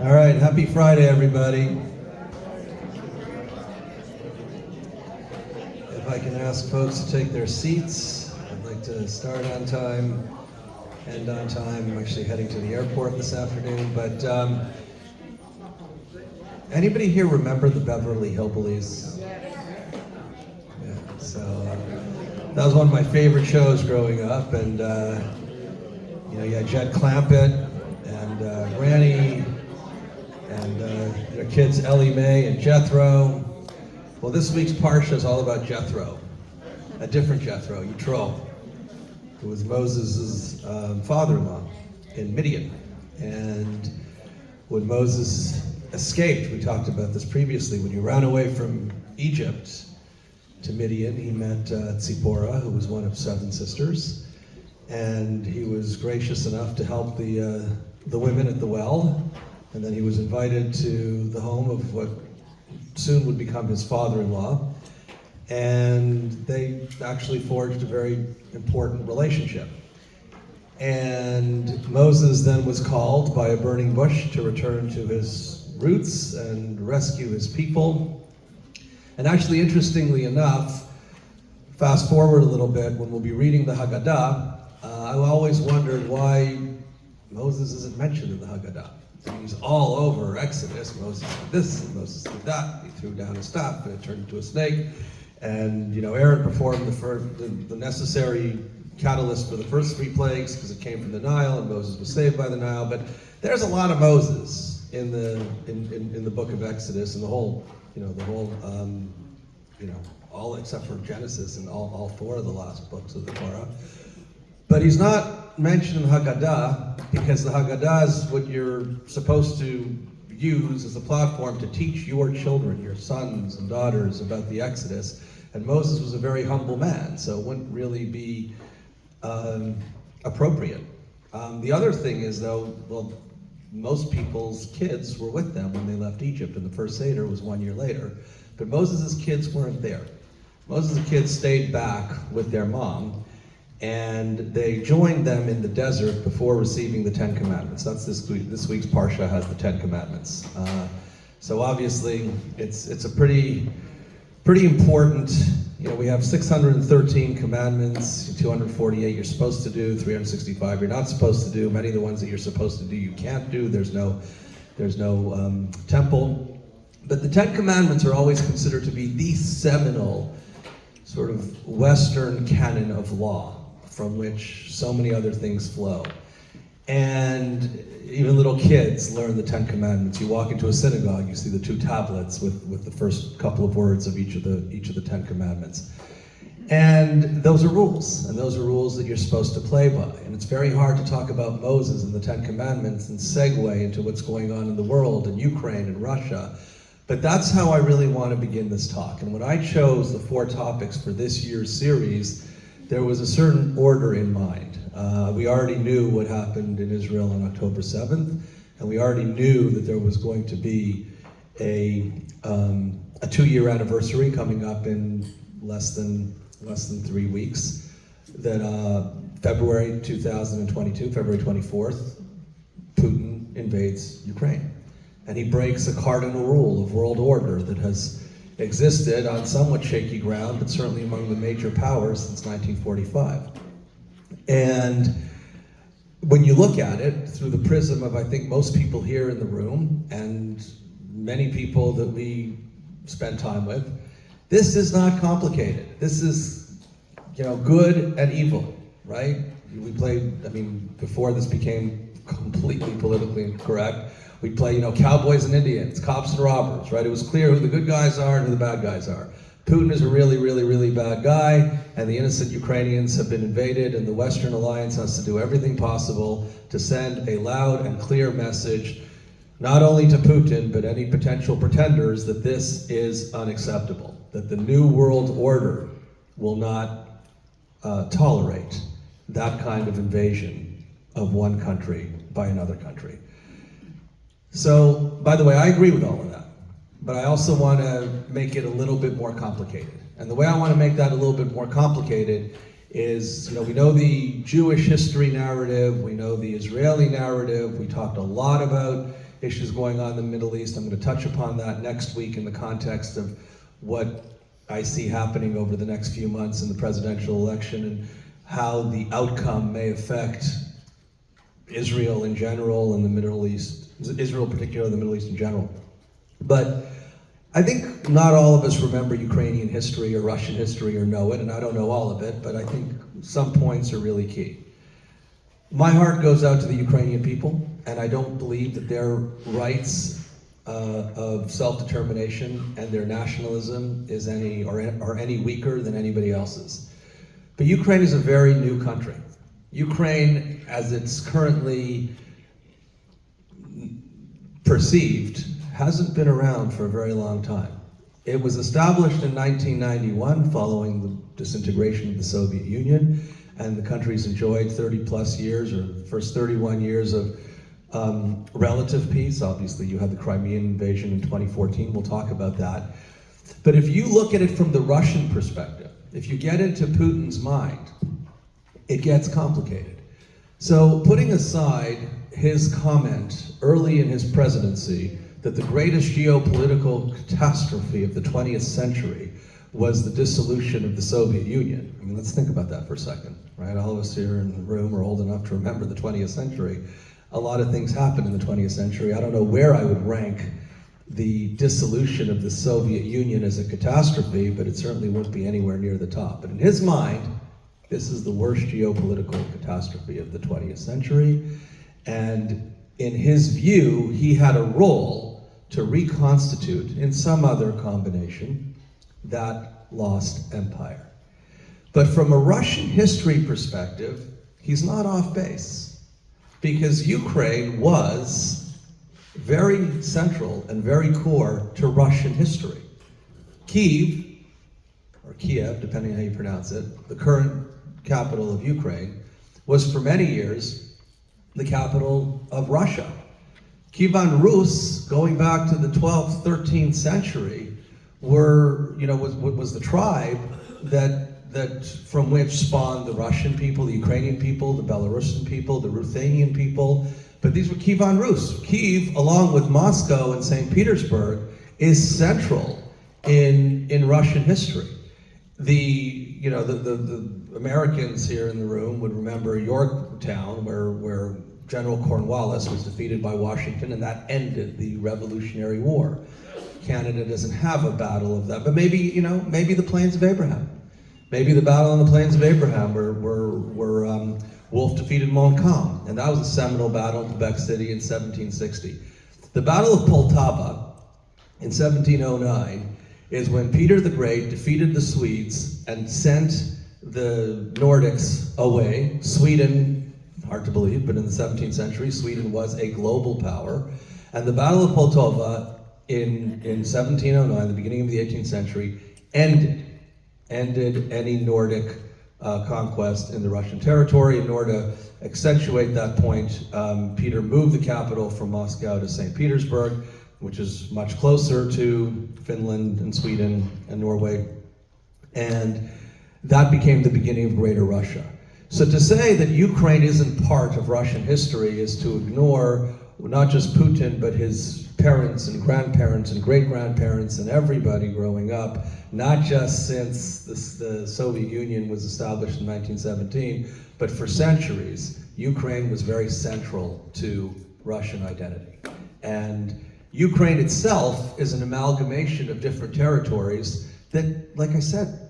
All right, happy Friday, everybody. If I can ask folks to take their seats, I'd like to start on time, end on time. I'm actually heading to the airport this afternoon, but anybody here remember the Beverly Hillbillies? Yeah, so that was one of my favorite shows growing up, and you had Jed Clampett and Granny, and their kids Ellie Mae and Jethro. Well, this week's Parsha is all about Jethro, a different Jethro, Yitro, who was Moses' father-in-law in Midian. And when Moses escaped, we talked about this previously, when he ran away from Egypt to Midian, he met Tzipporah, who was one of 7 sisters, and he was gracious enough to help the women at the well. And then he was invited to the home of what soon would become his father-in-law. And they actually forged a very important relationship. And Moses then was called by a burning bush to return to his roots and rescue his people. And actually, interestingly enough, fast forward a little bit, when we'll be reading the Haggadah, I always wondered why Moses isn't mentioned in the Haggadah. He's all over Exodus. Moses did this, and Moses did that. He threw down a staff, and it turned into a snake. And Aaron performed the necessary catalyst for the first 3 plagues because it came from the Nile, and Moses was saved by the Nile. But there's a lot of Moses in the book of Exodus, and all except for Genesis and all 4 of the last books of the Torah. But he's not mentioned in the Haggadah because the Haggadah is what you're supposed to use as a platform to teach your children, your sons and daughters, about the Exodus. And Moses was a very humble man, so it wouldn't really be appropriate. The other thing is, though, well, most people's kids were with them when they left Egypt, and the first Seder was 1 year later. But Moses' kids weren't there. Moses' kids stayed back with their mom, and they joined them in the desert before receiving the 10 Commandments. That's this week's Parsha has the 10 Commandments. So obviously, it's a pretty important. We have 613 commandments, 248 you're supposed to do, 365 you're not supposed to do. Many of the ones that you're supposed to do you can't do. There's no temple. But the 10 Commandments are always considered to be the seminal sort of Western canon of law, from which so many other things flow. And even little kids learn the 10 Commandments. You walk into a synagogue, you see the 2 tablets with the first couple of words of each of the 10 Commandments. And those are rules, and those are rules that you're supposed to play by. And it's very hard to talk about Moses and the 10 Commandments and segue into what's going on in the world, in Ukraine and Russia. But that's how I really want to begin this talk. And when I chose the 4 topics for this year's series, there was a certain order in mind. We already knew what happened in Israel on October 7th, and we already knew that there was going to be a 2-year anniversary coming up in less than 3 weeks. That February 2022, February 24th, Putin invades Ukraine. And he breaks a cardinal rule of world order that has existed on somewhat shaky ground, but certainly among the major powers since 1945. And when you look at it through the prism of, I think, most people here in the room and many people that we spend time with, this is not complicated. This is, good and evil, right? Before this became completely politically incorrect, we'd play, cowboys and Indians, cops and robbers, right? It was clear who the good guys are and who the bad guys are. Putin is a really, really, really bad guy, and the innocent Ukrainians have been invaded, and the Western Alliance has to do everything possible to send a loud and clear message, not only to Putin, but any potential pretenders, that this is unacceptable, that the new world order will not tolerate that kind of invasion of one country by another country. So, by the way, I agree with all of that, but I also want to make it a little bit more complicated. And the way I want to make that a little bit more complicated is, we know the Jewish history narrative, we know the Israeli narrative, we talked a lot about issues going on in the Middle East. I'm going to touch upon that next week in the context of what I see happening over the next few months in the presidential election and how the outcome may affect Israel in general and the Middle East, Israel particularly, the Middle East in general. But I think not all of us remember Ukrainian history or Russian history or know it, and I don't know all of it, but I think some points are really key. My heart goes out to the Ukrainian people, and I don't believe that their rights of self-determination and their nationalism is are any weaker than anybody else's. But Ukraine is a very new country. Ukraine, as it's currently perceived, hasn't been around for a very long time. It was established in 1991 following the disintegration of the Soviet Union, and the country's enjoyed 30 plus years, or the first 31 years of relative peace. Obviously, you had the Crimean invasion in 2014, we'll talk about that. But if you look at it from the Russian perspective, if you get into Putin's mind, it gets complicated. So putting aside his comment early in his presidency that the greatest geopolitical catastrophe of the 20th century was the dissolution of the Soviet Union. I mean, let's think about that for a second, right? All of us here in the room are old enough to remember the 20th century. A lot of things happened in the 20th century. I don't know where I would rank the dissolution of the Soviet Union as a catastrophe, but it certainly wouldn't be anywhere near the top. But in his mind, this is the worst geopolitical catastrophe of the 20th century. And in his view, he had a role to reconstitute, in some other combination, that lost empire. But from a Russian history perspective, he's not off base, because Ukraine was very central and very core to Russian history. Kiev, or Kiev, depending on how you pronounce it, the current capital of Ukraine, was for many years the capital of Russia. Kievan Rus, going back to the 12th, 13th century, was the tribe that from which spawned the Russian people, the Ukrainian people, the Belarusian people, the Ruthenian people. But these were Kievan Rus. Kiev, along with Moscow and St. Petersburg, is central in Russian history. The Americans here in the room would remember Yorktown, where General Cornwallis was defeated by Washington, and that ended the Revolutionary War. Canada doesn't have a battle of that, but maybe the Plains of Abraham. Maybe the battle on the Plains of Abraham where Wolfe defeated Montcalm, and that was a seminal battle in Quebec City in 1760. The Battle of Poltava in 1709 is when Peter the Great defeated the Swedes and sent the Nordics away. Sweden, hard to believe, but in the 17th century, Sweden was a global power. And the Battle of Poltava in 1709, the beginning of the 18th century, ended any Nordic conquest in the Russian territory. In order to accentuate that point, Peter moved the capital from Moscow to St. Petersburg, which is much closer to Finland and Sweden and Norway. And that became the beginning of Greater Russia. So to say that Ukraine isn't part of Russian history is to ignore not just Putin, but his parents and grandparents and great-grandparents and everybody growing up, not just since the Soviet Union was established in 1917, but for centuries, Ukraine was very central to Russian identity. And Ukraine itself is an amalgamation of different territories that, like I said,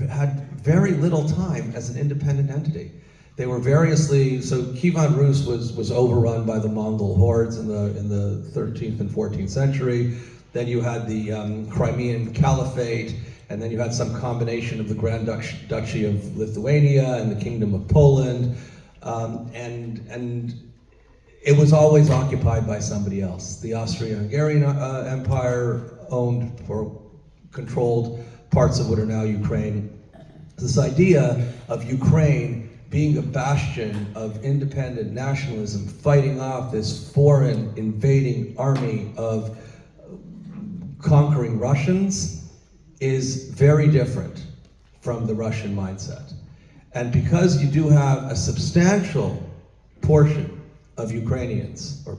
had very little time as an independent entity. They were so Kievan Rus was overrun by the Mongol hordes in the 13th and 14th century. Then you had the Crimean Caliphate, and then you had some combination of the Grand Duchy of Lithuania and the Kingdom of Poland, and it was always occupied by somebody else. The Austro-Hungarian Empire owned or controlled parts of what are now Ukraine. This idea of Ukraine being a bastion of independent nationalism, fighting off this foreign invading army of conquering Russians, is very different from the Russian mindset. And because you do have a substantial portion of Ukrainians, or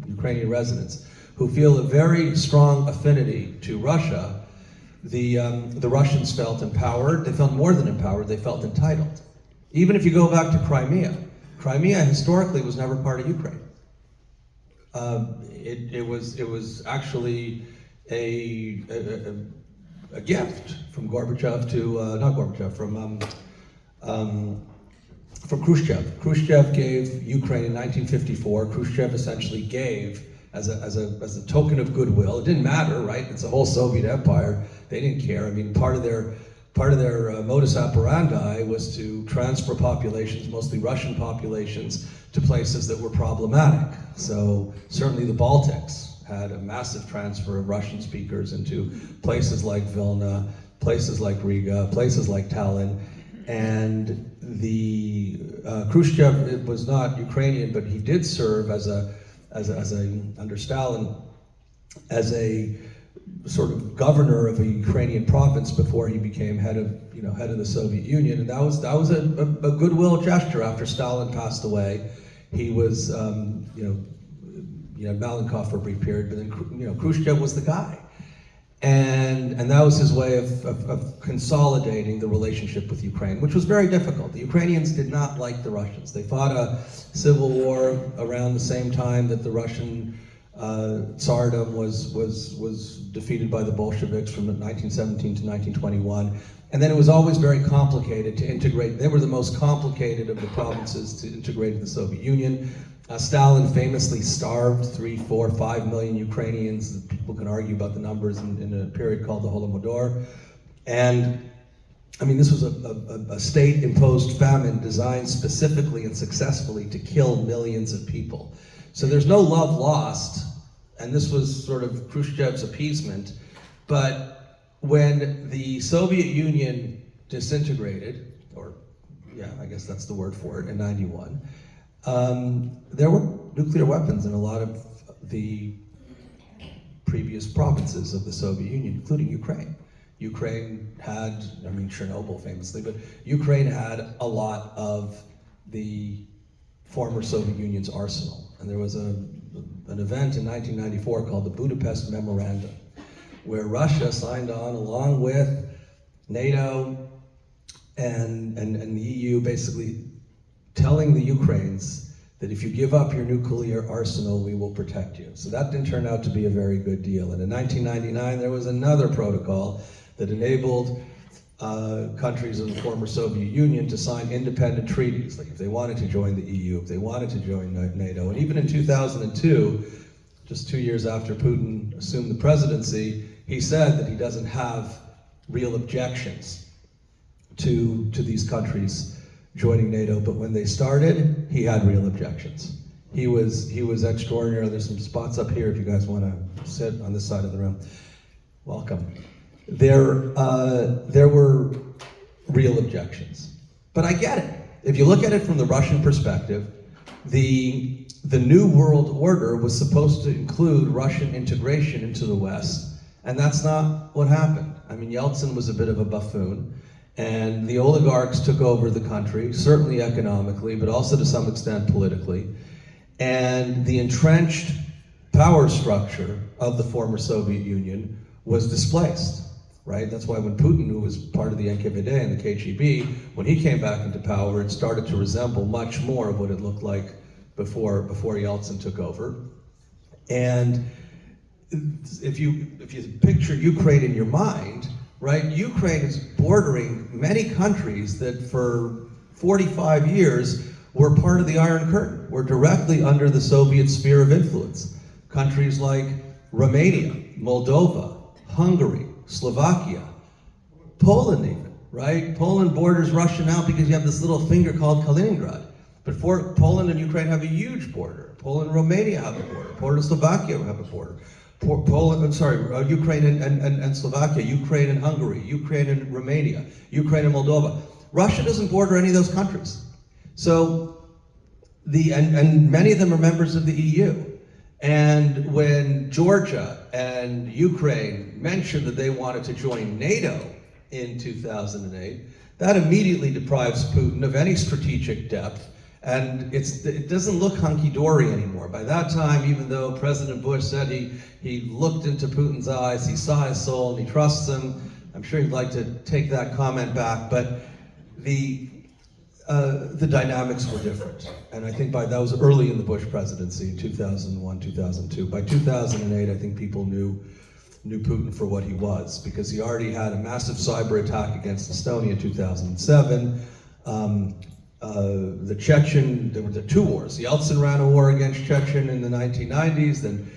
Ukrainian residents, who feel a very strong affinity to Russia. The Russians felt empowered. They felt more than empowered. They felt entitled. Even if you go back to Crimea, Crimea historically was never part of Ukraine. It was actually a gift from Gorbachev to not Gorbachev, from Khrushchev. Khrushchev gave Ukraine in 1954. Khrushchev essentially gave as a token of goodwill. It didn't matter, right? It's a whole Soviet empire. They didn't care. I mean, part of their modus operandi was to transfer populations, mostly Russian populations, to places that were problematic. So certainly the Baltics had a massive transfer of Russian speakers into places like Vilna, places like Riga, places like Tallinn. And the Khrushchev was not Ukrainian, but he did serve under Stalin as a sort of governor of a Ukrainian province before he became head of the Soviet Union, and that was a goodwill gesture. After Stalin passed away, he was Malenkov for a brief period, but then Khrushchev was the guy, and that was his way of consolidating the relationship with Ukraine, which was very difficult. The Ukrainians did not like the Russians. They fought a civil war around the same time that the Russian Tsardom was defeated by the Bolsheviks from 1917 to 1921. And then it was always very complicated to integrate. They were the most complicated of the provinces to integrate the Soviet Union. Stalin famously starved 3, 4, 5 million Ukrainians. People can argue about the numbers in a period called the Holodomor. And I mean, this was a state-imposed famine designed specifically and successfully to kill millions of people. So there's no love lost, and this was sort of Khrushchev's appeasement. But when the Soviet Union disintegrated, or yeah, I guess that's the word for it, in '91, there were nuclear weapons in a lot of the previous provinces of the Soviet Union, including Ukraine. Ukraine had, I mean, Chernobyl famously, but Ukraine had a lot of the former Soviet Union's arsenal. And there was an event in 1994 called the Budapest Memorandum, where Russia signed on along with NATO and the EU, basically telling the Ukrainians that if you give up your nuclear arsenal, we will protect you. So that didn't turn out to be a very good deal. And in 1999, there was another protocol that enabled countries of the former Soviet Union to sign independent treaties, like if they wanted to join the EU, if they wanted to join NATO. And even in 2002, just 2 years after Putin assumed the presidency, he said that he doesn't have real objections to these countries joining NATO, but when they started, he had real objections. He was extraordinary. There's some spots up here if you guys want to sit on this side of the room. Welcome. There were real objections, but I get it. If you look at it from the Russian perspective, the New World Order was supposed to include Russian integration into the West, and that's not what happened. I mean, Yeltsin was a bit of a buffoon, and the oligarchs took over the country, certainly economically, but also to some extent politically, and the entrenched power structure of the former Soviet Union was displaced. Right? That's why when Putin, who was part of the NKVD and the KGB, when he came back into power, it started to resemble much more of what it looked like before Yeltsin took over. And if you picture Ukraine in your mind, right? Ukraine is bordering many countries that for 45 years were part of the Iron Curtain, were directly under the Soviet sphere of influence. Countries like Romania, Moldova, Hungary, Slovakia, Poland even, right? Poland borders Russia now because you have this little finger called Kaliningrad. But Poland and Ukraine have a huge border. Poland and Romania have a border. Poland and Slovakia have a border. Ukraine and Slovakia, Ukraine and Hungary, Ukraine and Romania, Ukraine and Moldova. Russia doesn't border any of those countries. So, and many of them are members of the EU. And when Georgia and Ukraine mentioned that they wanted to join NATO in 2008, that immediately deprives Putin of any strategic depth And it doesn't look hunky-dory anymore. By that time, even though President Bush said he looked into Putin's eyes, he saw his soul, and he trusts him, I'm sure he'd like to take that comment back, but the dynamics were different. And I think that was early in the Bush presidency, in 2001, 2002. By 2008, I think people knew Putin for what he was, because he already had a massive cyber attack against Estonia in 2007. The Chechen, there were the two wars. Yeltsin ran a war against Chechen in the 1990s, then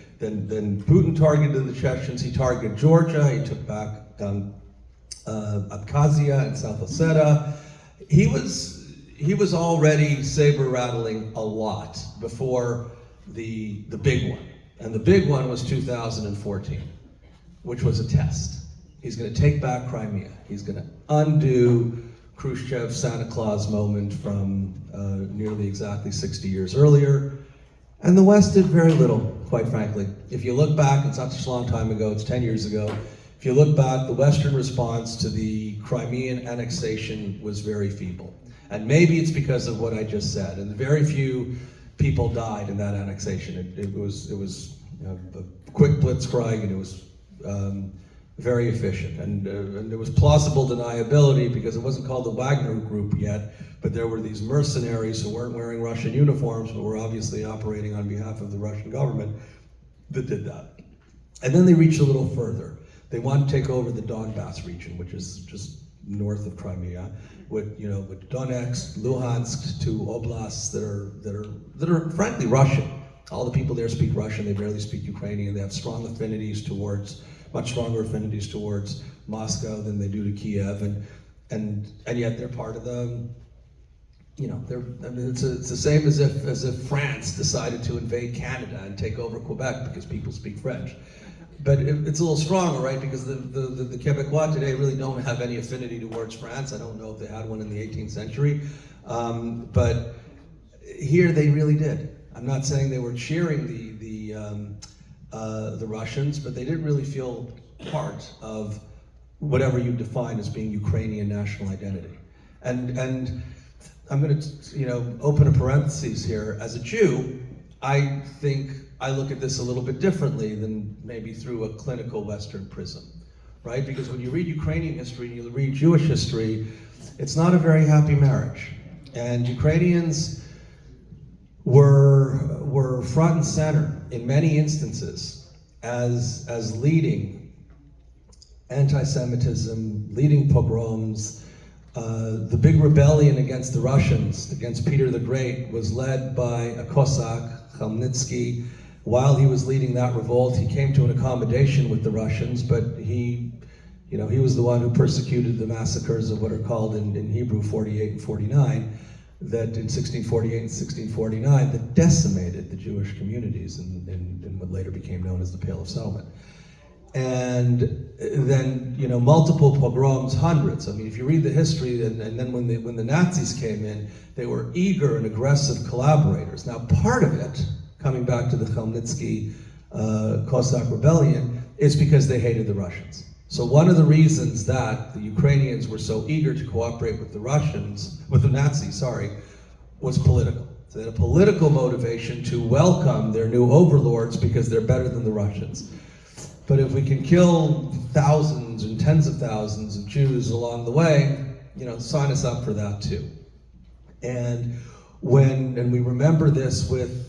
Putin targeted the Chechens, he targeted Georgia, he took back Abkhazia and South Ossetia. He was already saber-rattling a lot before the big one. And the big one was 2014, which was a test. He's gonna take back Crimea. He's gonna undo Khrushchev's Santa Claus moment from nearly exactly 60 years earlier. And the West did very little, quite frankly. If you look back, it's not such a long time ago, it's 10 years ago. If you look back, the Western response to the Crimean annexation was very feeble. And maybe it's because of what I just said. And very few people died in that annexation. It was a quick blitzkrieg, and it was very efficient, and there was plausible deniability because it wasn't called the Wagner Group yet, but there were these mercenaries who weren't wearing Russian uniforms but were obviously operating on behalf of the Russian government that did that. And then they reached a little further. They wanted to take over the Donbass region, which is just north of Crimea, with Donetsk, Luhansk, two oblasts that are frankly Russian. All the people there speak Russian, they barely speak Ukrainian, they have much stronger affinities towards Moscow than they do to Kiev, and yet they're part of the, it's the same as if France decided to invade Canada and take over Quebec because people speak French. But it's a little stronger, right? Because the Quebecois today really don't have any affinity towards France. I don't know if they had one in the 18th century, but here they really did. I'm not saying they were cheering the Russians, but they didn't really feel part of whatever you define as being Ukrainian national identity. And I'm going to open a parenthesis here. As a Jew, I think I look at this a little bit differently than maybe through a clinical Western prism, right? Because when you read Ukrainian history and you read Jewish history, it's not a very happy marriage. And Ukrainians were front and center in many instances as leading anti-Semitism, leading pogroms. The big rebellion against the Russians, against Peter the Great, was led by a Cossack, Khmelnytsky. While he was leading that revolt, he came to an accommodation with the Russians, but he was the one who persecuted the massacres of what are called in Hebrew 48 and 49, that in 1648 and 1649, that decimated the Jewish communities in what later became known as the Pale of Settlement. And then, multiple pogroms, hundreds. I mean, if you read the history, and then when the Nazis came in, they were eager and aggressive collaborators. Now, part of it, coming back to the Khmelnytsky Cossack rebellion, is because they hated the Russians. So one of the reasons that the Ukrainians were so eager to cooperate with the Nazis, was political. So they had a political motivation to welcome their new overlords because they're better than the Russians. But if we can kill thousands and tens of thousands of Jews along the way, sign us up for that too. And we remember this with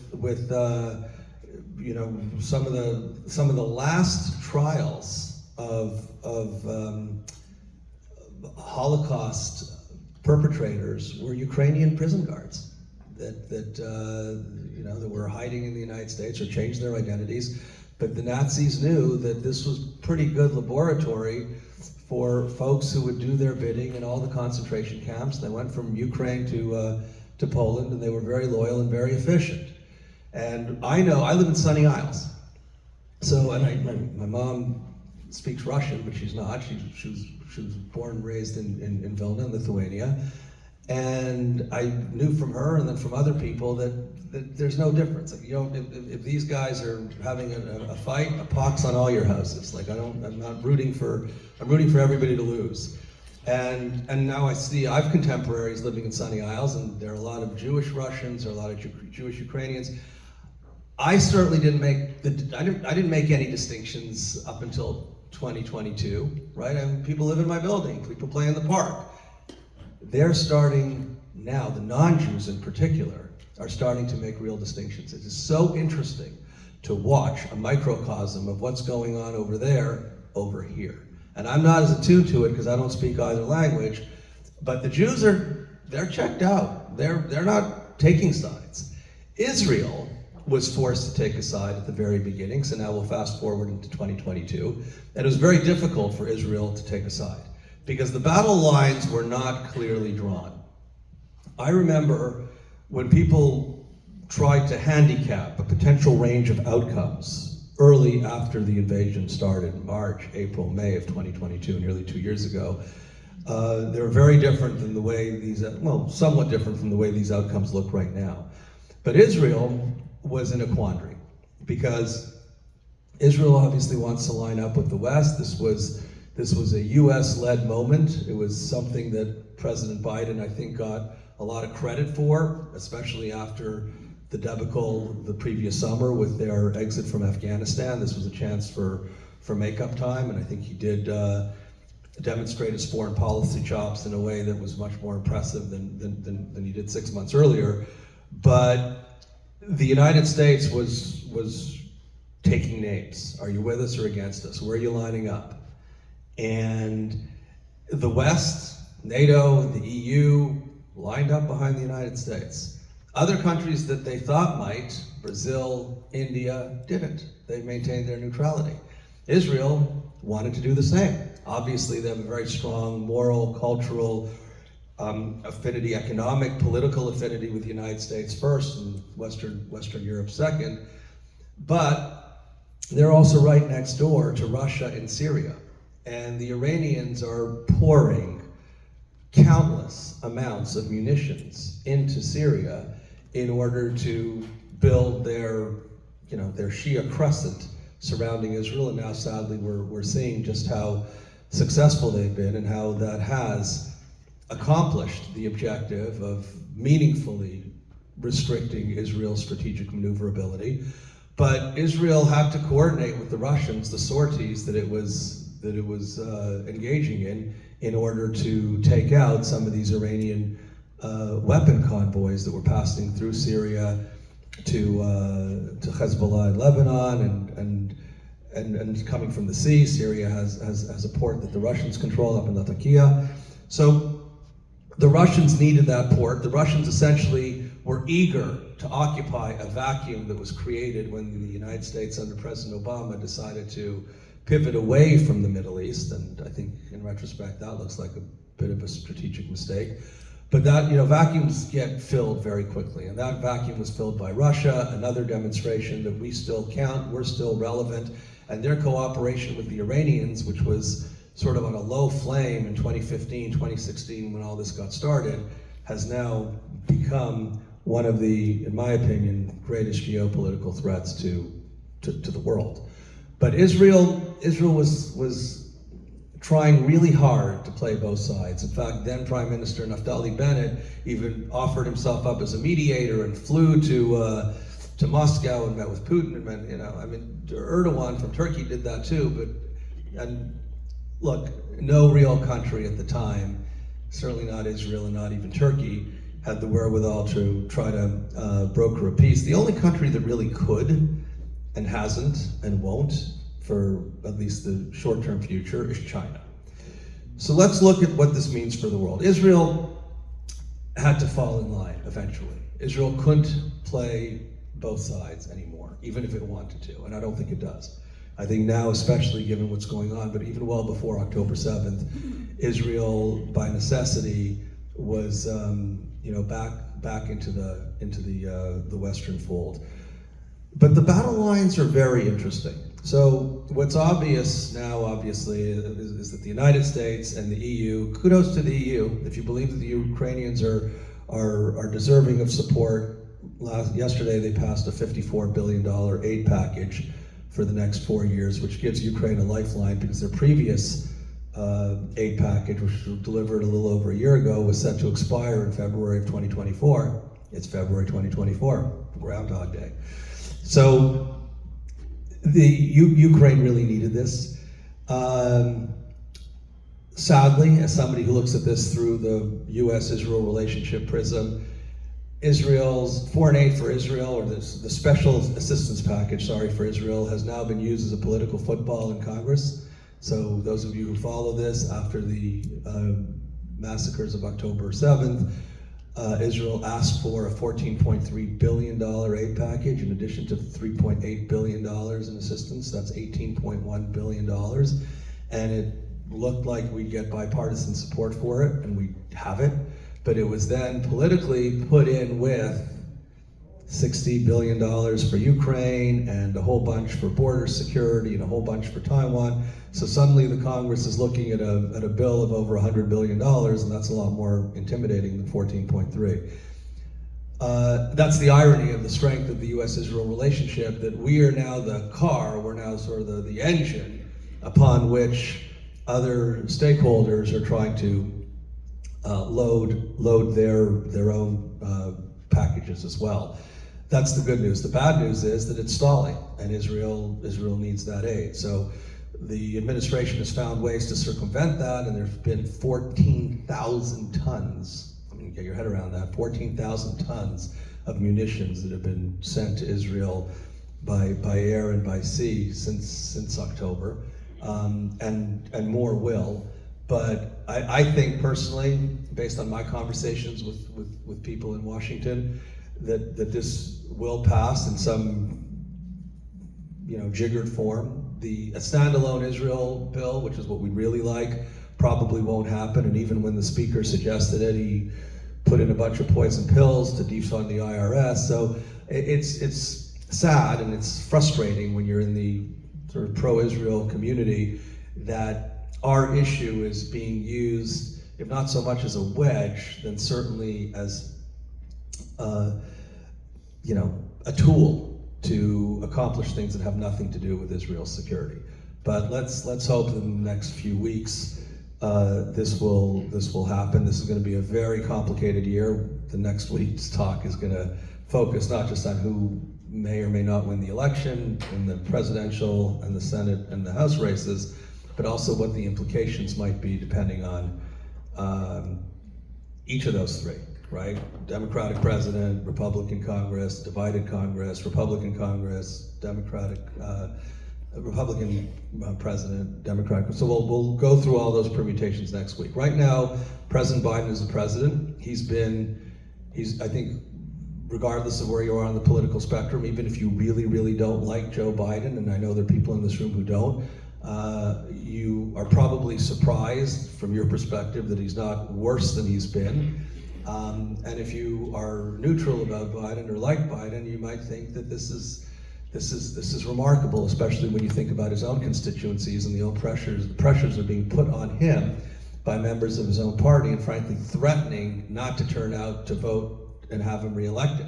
some of the last trials of Holocaust perpetrators were Ukrainian prison guards that were hiding in the United States or changed their identities. But the Nazis knew that this was pretty good laboratory for folks who would do their bidding in all the concentration camps. They went from Ukraine to Poland, and they were very loyal and very efficient. And I live in Sunny Isles. So, and my mom speaks Russian, but she's not. She was born and raised in Vilna, Lithuania. And I knew from her and then from other people that there's no difference. Like, if these guys are having a fight, a pox on all your houses. Like I'm rooting for everybody to lose. And now I have contemporaries living in Sunny Isles, and there are a lot of Jewish Russians, there are a lot of Jewish Ukrainians. I certainly didn't make any distinctions up until 2022, right? People live in my building, people play in the park. They're starting now, the non-Jews in particular, are starting to make real distinctions. It is so interesting to watch a microcosm of what's going on over there, over here. And I'm not as attuned to it because I don't speak either language, but the Jews they're checked out. They're not taking sides. Israel was forced to take a side at the very beginning, so now we'll fast forward into 2022. And it was very difficult for Israel to take a side because the battle lines were not clearly drawn. I remember when people tried to handicap a potential range of outcomes early after the invasion started, March, April, May of 2022, nearly 2 years ago, they were very different than the way somewhat different from the way these outcomes look right now. But Israel was in a quandary because Israel obviously wants to line up with the West. This was a US-led moment. It was something that President Biden, I think, got a lot of credit for, especially after the debacle the previous summer with their exit from Afghanistan. This was a chance for makeup time, and I think he did demonstrate his foreign policy chops in a way that was much more impressive than he did 6 months earlier. But the United States was taking names. Are you with us or against us? Where are you lining up? And the West, NATO, the EU, lined up behind the United States. Other countries that they thought might, Brazil, India, didn't. They maintained their neutrality. Israel wanted to do the same. Obviously, they have a very strong moral, cultural affinity, economic, political affinity with the United States first and Western Europe second. But they're also right next door to Russia and Syria. And the Iranians are pouring countless amounts of munitions into Syria in order to build their Shia crescent surrounding Israel. And now, sadly, we're seeing just how successful they've been and how that has accomplished the objective of meaningfully restricting Israel's strategic maneuverability. But Israel had to coordinate with the Russians the sorties that it was engaging in order to take out some of these Iranian weapon convoys that were passing through Syria to Hezbollah in Lebanon and coming from the sea. Syria has a port that the Russians control up in Latakia. So the Russians needed that port. The Russians essentially were eager to occupy a vacuum that was created when the United States under President Obama decided to pivot away from the Middle East. And I think in retrospect, that looks like a bit of a strategic mistake. But that, vacuums get filled very quickly. And that vacuum was filled by Russia, another demonstration that we still count, we're still relevant. And their cooperation with the Iranians, which was sort of on a low flame in 2015, 2016, when all this got started, has now become one of the, in my opinion, greatest geopolitical threats to the world. But Israel was trying really hard to play both sides. In fact, then Prime Minister Naftali Bennett even offered himself up as a mediator and flew to Moscow and met with Putin and Erdogan from Turkey did that too. And look, no real country at the time, certainly not Israel and not even Turkey, had the wherewithal to try to broker a peace. The only country that really could and hasn't and won't for at least the short-term future is China. So let's look at what this means for the world. Israel had to fall in line eventually. Israel couldn't play both sides anymore, even if it wanted to, and I don't think it does. I think now, especially given what's going on, but even well before October 7th, Israel, by necessity, was back into the Western fold. But the battle lines are very interesting. So what's obvious now, obviously, is that the United States and the EU, kudos to the EU, if you believe that the Ukrainians are deserving of support. Yesterday they passed a $54 billion aid package for the next 4 years, which gives Ukraine a lifeline because their previous aid package, which was delivered a little over a year ago, was set to expire in February of 2024. It's February 2024, Groundhog Day. So the Ukraine really needed this. Sadly, as somebody who looks at this through the U.S.-Israel relationship prism, Israel's foreign aid for Israel, or the special assistance package, for Israel, has now been used as a political football in Congress. So those of you who follow this, after the massacres of October 7th, Israel asked for a $14.3 billion aid package in addition to $3.8 billion in assistance. That's $18.1 billion. And it looked like we'd get bipartisan support for it, and we have it. But it was then politically put in with $60 billion for Ukraine and a whole bunch for border security and a whole bunch for Taiwan. So suddenly the Congress is looking at a bill of over $100 billion, and that's a lot more intimidating than 14.3. That's the irony of the strength of the U.S.-Israel relationship, that we are now the car, we're now sort of the engine upon which other stakeholders are trying to load their own packages as well. That's the good news. The bad news is that it's stalling, and Israel needs that aid. So the administration has found ways to circumvent that, and there's been 14,000 tons, I mean, get your head around that, 14,000 tons of munitions that have been sent to Israel by air and by sea since October, and more will. But I think personally, based on my conversations with people in Washington, that this will pass in some jiggered form. A standalone Israel bill, which is what we'd really like, probably won't happen. And even when the speaker suggested it, he put in a bunch of poison pills to defund the IRS. So it's sad and it's frustrating when you're in the sort of pro-Israel community that our issue is being used, if not so much as a wedge, then certainly as a tool to accomplish things that have nothing to do with Israel's security. But let's hope in the next few weeks this will happen. This is going to be a very complicated year. The next week's talk is going to focus not just on who may or may not win the election in the presidential and the Senate and the House races, but also what the implications might be depending on each of those three, right? Democratic president, Republican Congress, divided Congress, Republican Congress, Republican president, Democratic. So we'll go through all those permutations next week. Right now, President Biden is the president. He's I think, regardless of where you are on the political spectrum, even if you really, really don't like Joe Biden, and I know there are people in this room who don't, you are probably surprised from your perspective that he's not worse than he's been. And if you are neutral about Biden or like Biden, you might think that this is remarkable, especially when you think about his own constituencies and the own pressures are being put on him by members of his own party, and frankly threatening not to turn out to vote and have him reelected.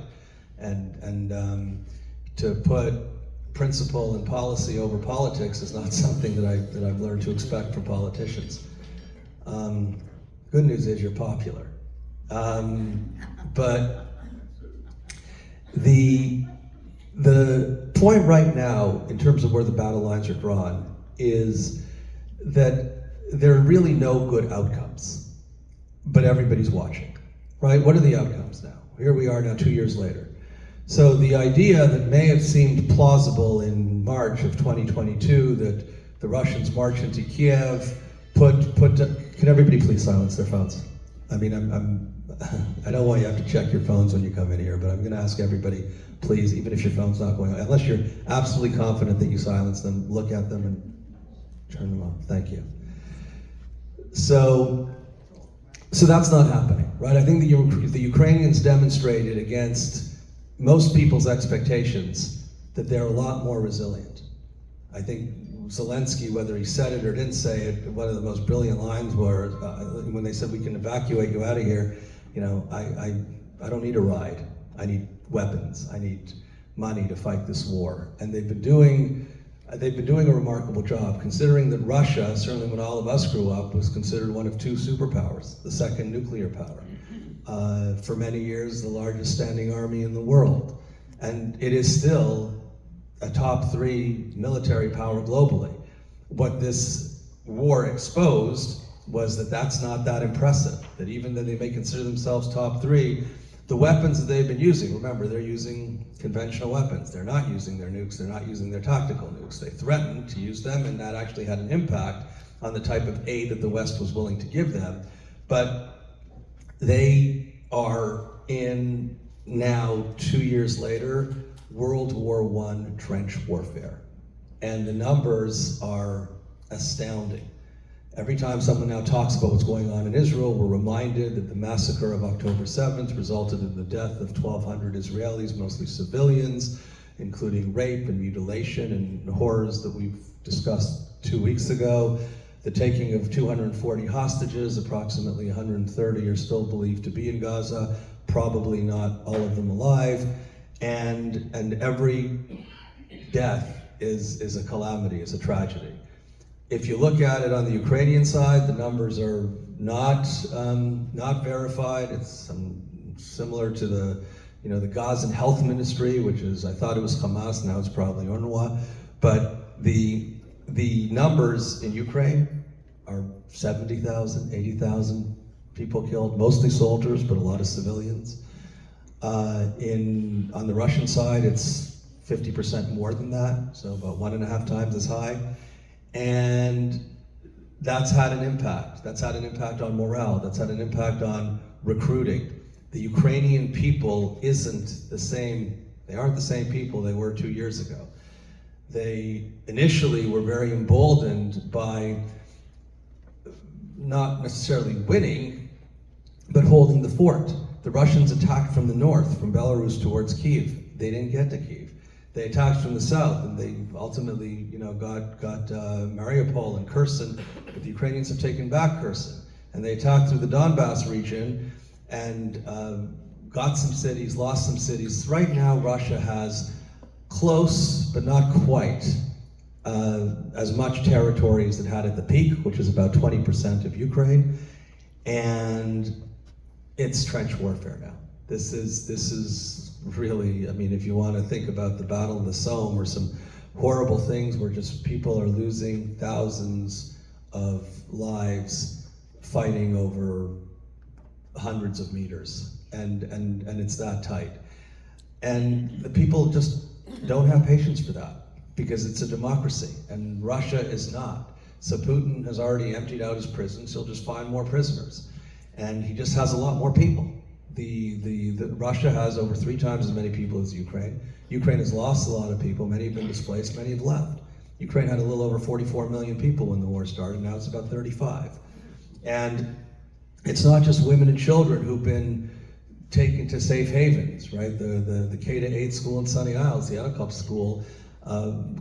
And to put principle and policy over politics is not something that I've learned to expect from politicians. Good news is you're popular. But the point right now, in terms of where the battle lines are drawn, is that there are really no good outcomes, but everybody's watching, right? What are the outcomes now? Here we are now 2 years later. So the idea that may have seemed plausible in March of 2022, that the Russians march into Kiev, can everybody please silence their phones? I mean, I don't want you to have to check your phones when you come in here, but I'm going to ask everybody, please, even if your phone's not going on, unless you're absolutely confident that you silence them, look at them and turn them off. Thank you. So that's not happening, right? I think the Ukrainians demonstrated against most people's expectations that they're a lot more resilient. I think Zelensky, whether he said it or didn't say it, one of the most brilliant lines were when they said, "We can evacuate you out of here. I don't need a ride. I need weapons. I need money to fight this war." And they've been doing they've been doing a remarkable job, considering that Russia, certainly when all of us grew up, was considered one of two superpowers, the second nuclear power. For many years, the largest standing army in the world. And it is still a top 3 military power globally. What this war exposed was that that's not that impressive, that even though they may consider themselves top 3, the weapons that they've been using, remember, they're using conventional weapons. They're not using their nukes, they're not using their tactical nukes. They threatened to use them, and that actually had an impact on the type of aid that the West was willing to give them. But they are in, now 2 years later, World War I trench warfare. And the numbers are astounding. Every time someone now talks about what's going on in Israel, we're reminded that the massacre of October 7th resulted in the death of 1,200 Israelis, mostly civilians, including rape and mutilation and horrors that we've discussed 2 weeks ago. The taking of 240 hostages, approximately 130 are still believed to be in Gaza, probably not all of them alive. And every death is a calamity, is a tragedy. If you look at it on the Ukrainian side, the numbers are not verified. It's similar to the Gazan Health Ministry, which is, I thought it was Hamas, now it's probably UNRWA. But the numbers in Ukraine are 70,000, 80,000 people killed, mostly soldiers, but a lot of civilians. On the Russian side, it's 50% more than that, so about 1.5 times as high. And that's had an impact. That's had an impact on morale. That's had an impact on recruiting. The Ukrainian people isn't the same. They aren't the same people they were 2 years ago. They initially were very emboldened by not necessarily winning, but holding the fort. The Russians attacked from the north, from Belarus towards Kiev. They didn't get to Kiev. They attacked from the south, and they ultimately, got Mariupol and Kherson, but the Ukrainians have taken back Kherson. And they attacked through the Donbass region and got some cities, lost some cities. Right now, Russia has close, but not quite, as much territory as it had at the peak, which is about 20% of Ukraine. And it's trench warfare now. This is really, if you want to think about the Battle of the Somme or some horrible things where just people are losing thousands of lives fighting over hundreds of meters, and it's that tight. And the people just don't have patience for that because it's a democracy, and Russia is not. So Putin has already emptied out his prisons. He'll just find more prisoners, and he just has a lot more people. Russia has over 3 times as many people as Ukraine. Ukraine has lost a lot of people. Many have been displaced. Many have left. Ukraine had a little over 44 million people when the war started. Now it's about 35. And it's not just women and children who've been taken to safe havens, right? The K-8 school in Sunny Isles, the Anacop school,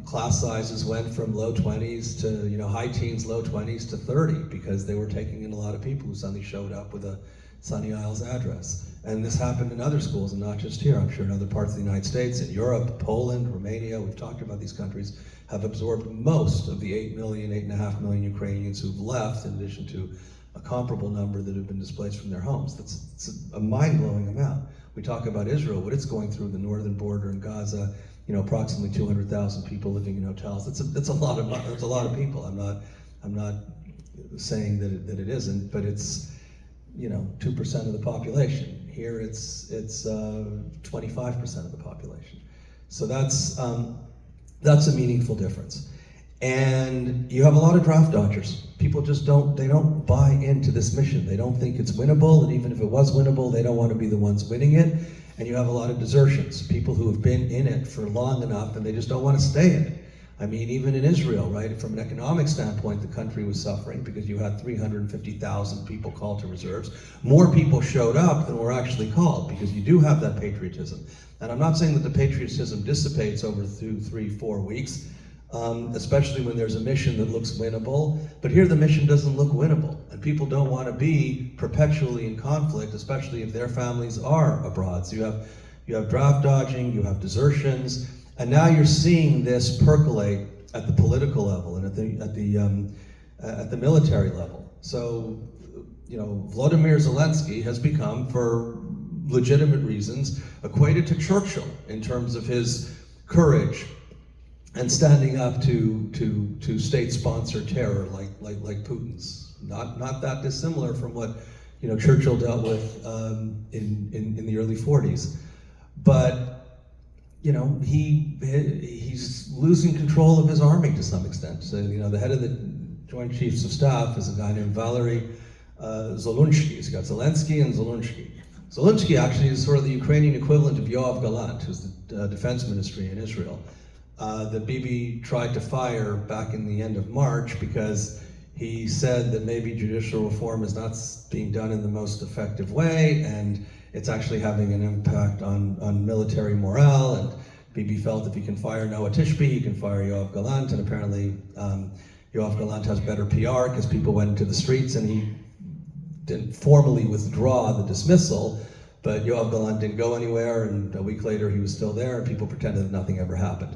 class sizes went from low 20s to high teens, low 20s to 30 because they were taking in a lot of people who suddenly showed up with a Sunny Isles address. And this happened in other schools, and not just here. I'm sure in other parts of the United States, in Europe, Poland, Romania, we've talked about these countries, have absorbed most of the 8.5 million Ukrainians who've left, in addition to a comparable number that have been displaced from their homes. It's a mind-blowing amount. We talk about Israel, what it's going through, the northern border in Gaza, approximately 200,000 people living in hotels. It's a lot of people. I'm not saying that it isn't, but it's 2% of the population. Here it's 25% of the population. So that's a meaningful difference. And you have a lot of draft dodgers. People just don't buy into this mission. They don't think it's winnable, and even if it was winnable, they don't want to be the ones winning it. And you have a lot of desertions, people who have been in it for long enough and they just don't want to stay in it. Even in Israel, right, from an economic standpoint, the country was suffering because you had 350,000 people called to reserves. More people showed up than were actually called because you do have that patriotism. And I'm not saying that the patriotism dissipates over 2, 3, 4 weeks, especially when there's a mission that looks winnable. But here the mission doesn't look winnable, and people don't want to be perpetually in conflict, especially if their families are abroad. So you have draft dodging, you have desertions. And now you're seeing this percolate at the political level and at the military level. So, Vladimir Zelensky has become, for legitimate reasons, equated to Churchill in terms of his courage and standing up to state-sponsored terror like Putin's. Not that dissimilar from what Churchill dealt with in the early 40s, but he's losing control of his army to some extent. So the head of the Joint Chiefs of Staff is a guy named Valery Zelensky. He's got Zelensky and Zelensky. Zelensky actually is sort of the Ukrainian equivalent of Yoav Gallant, who's the defense ministry in Israel, that Bibi tried to fire back in the end of March because he said that maybe judicial reform is not being done in the most effective way, and it's actually having an impact on military morale. And Bibi felt if he can fire Noah Tishby, he can fire Yoav Gallant, and apparently Yoav Gallant has better PR because people went into the streets, and he didn't formally withdraw the dismissal, but Yoav Gallant didn't go anywhere, and a week later he was still there, and people pretended that nothing ever happened.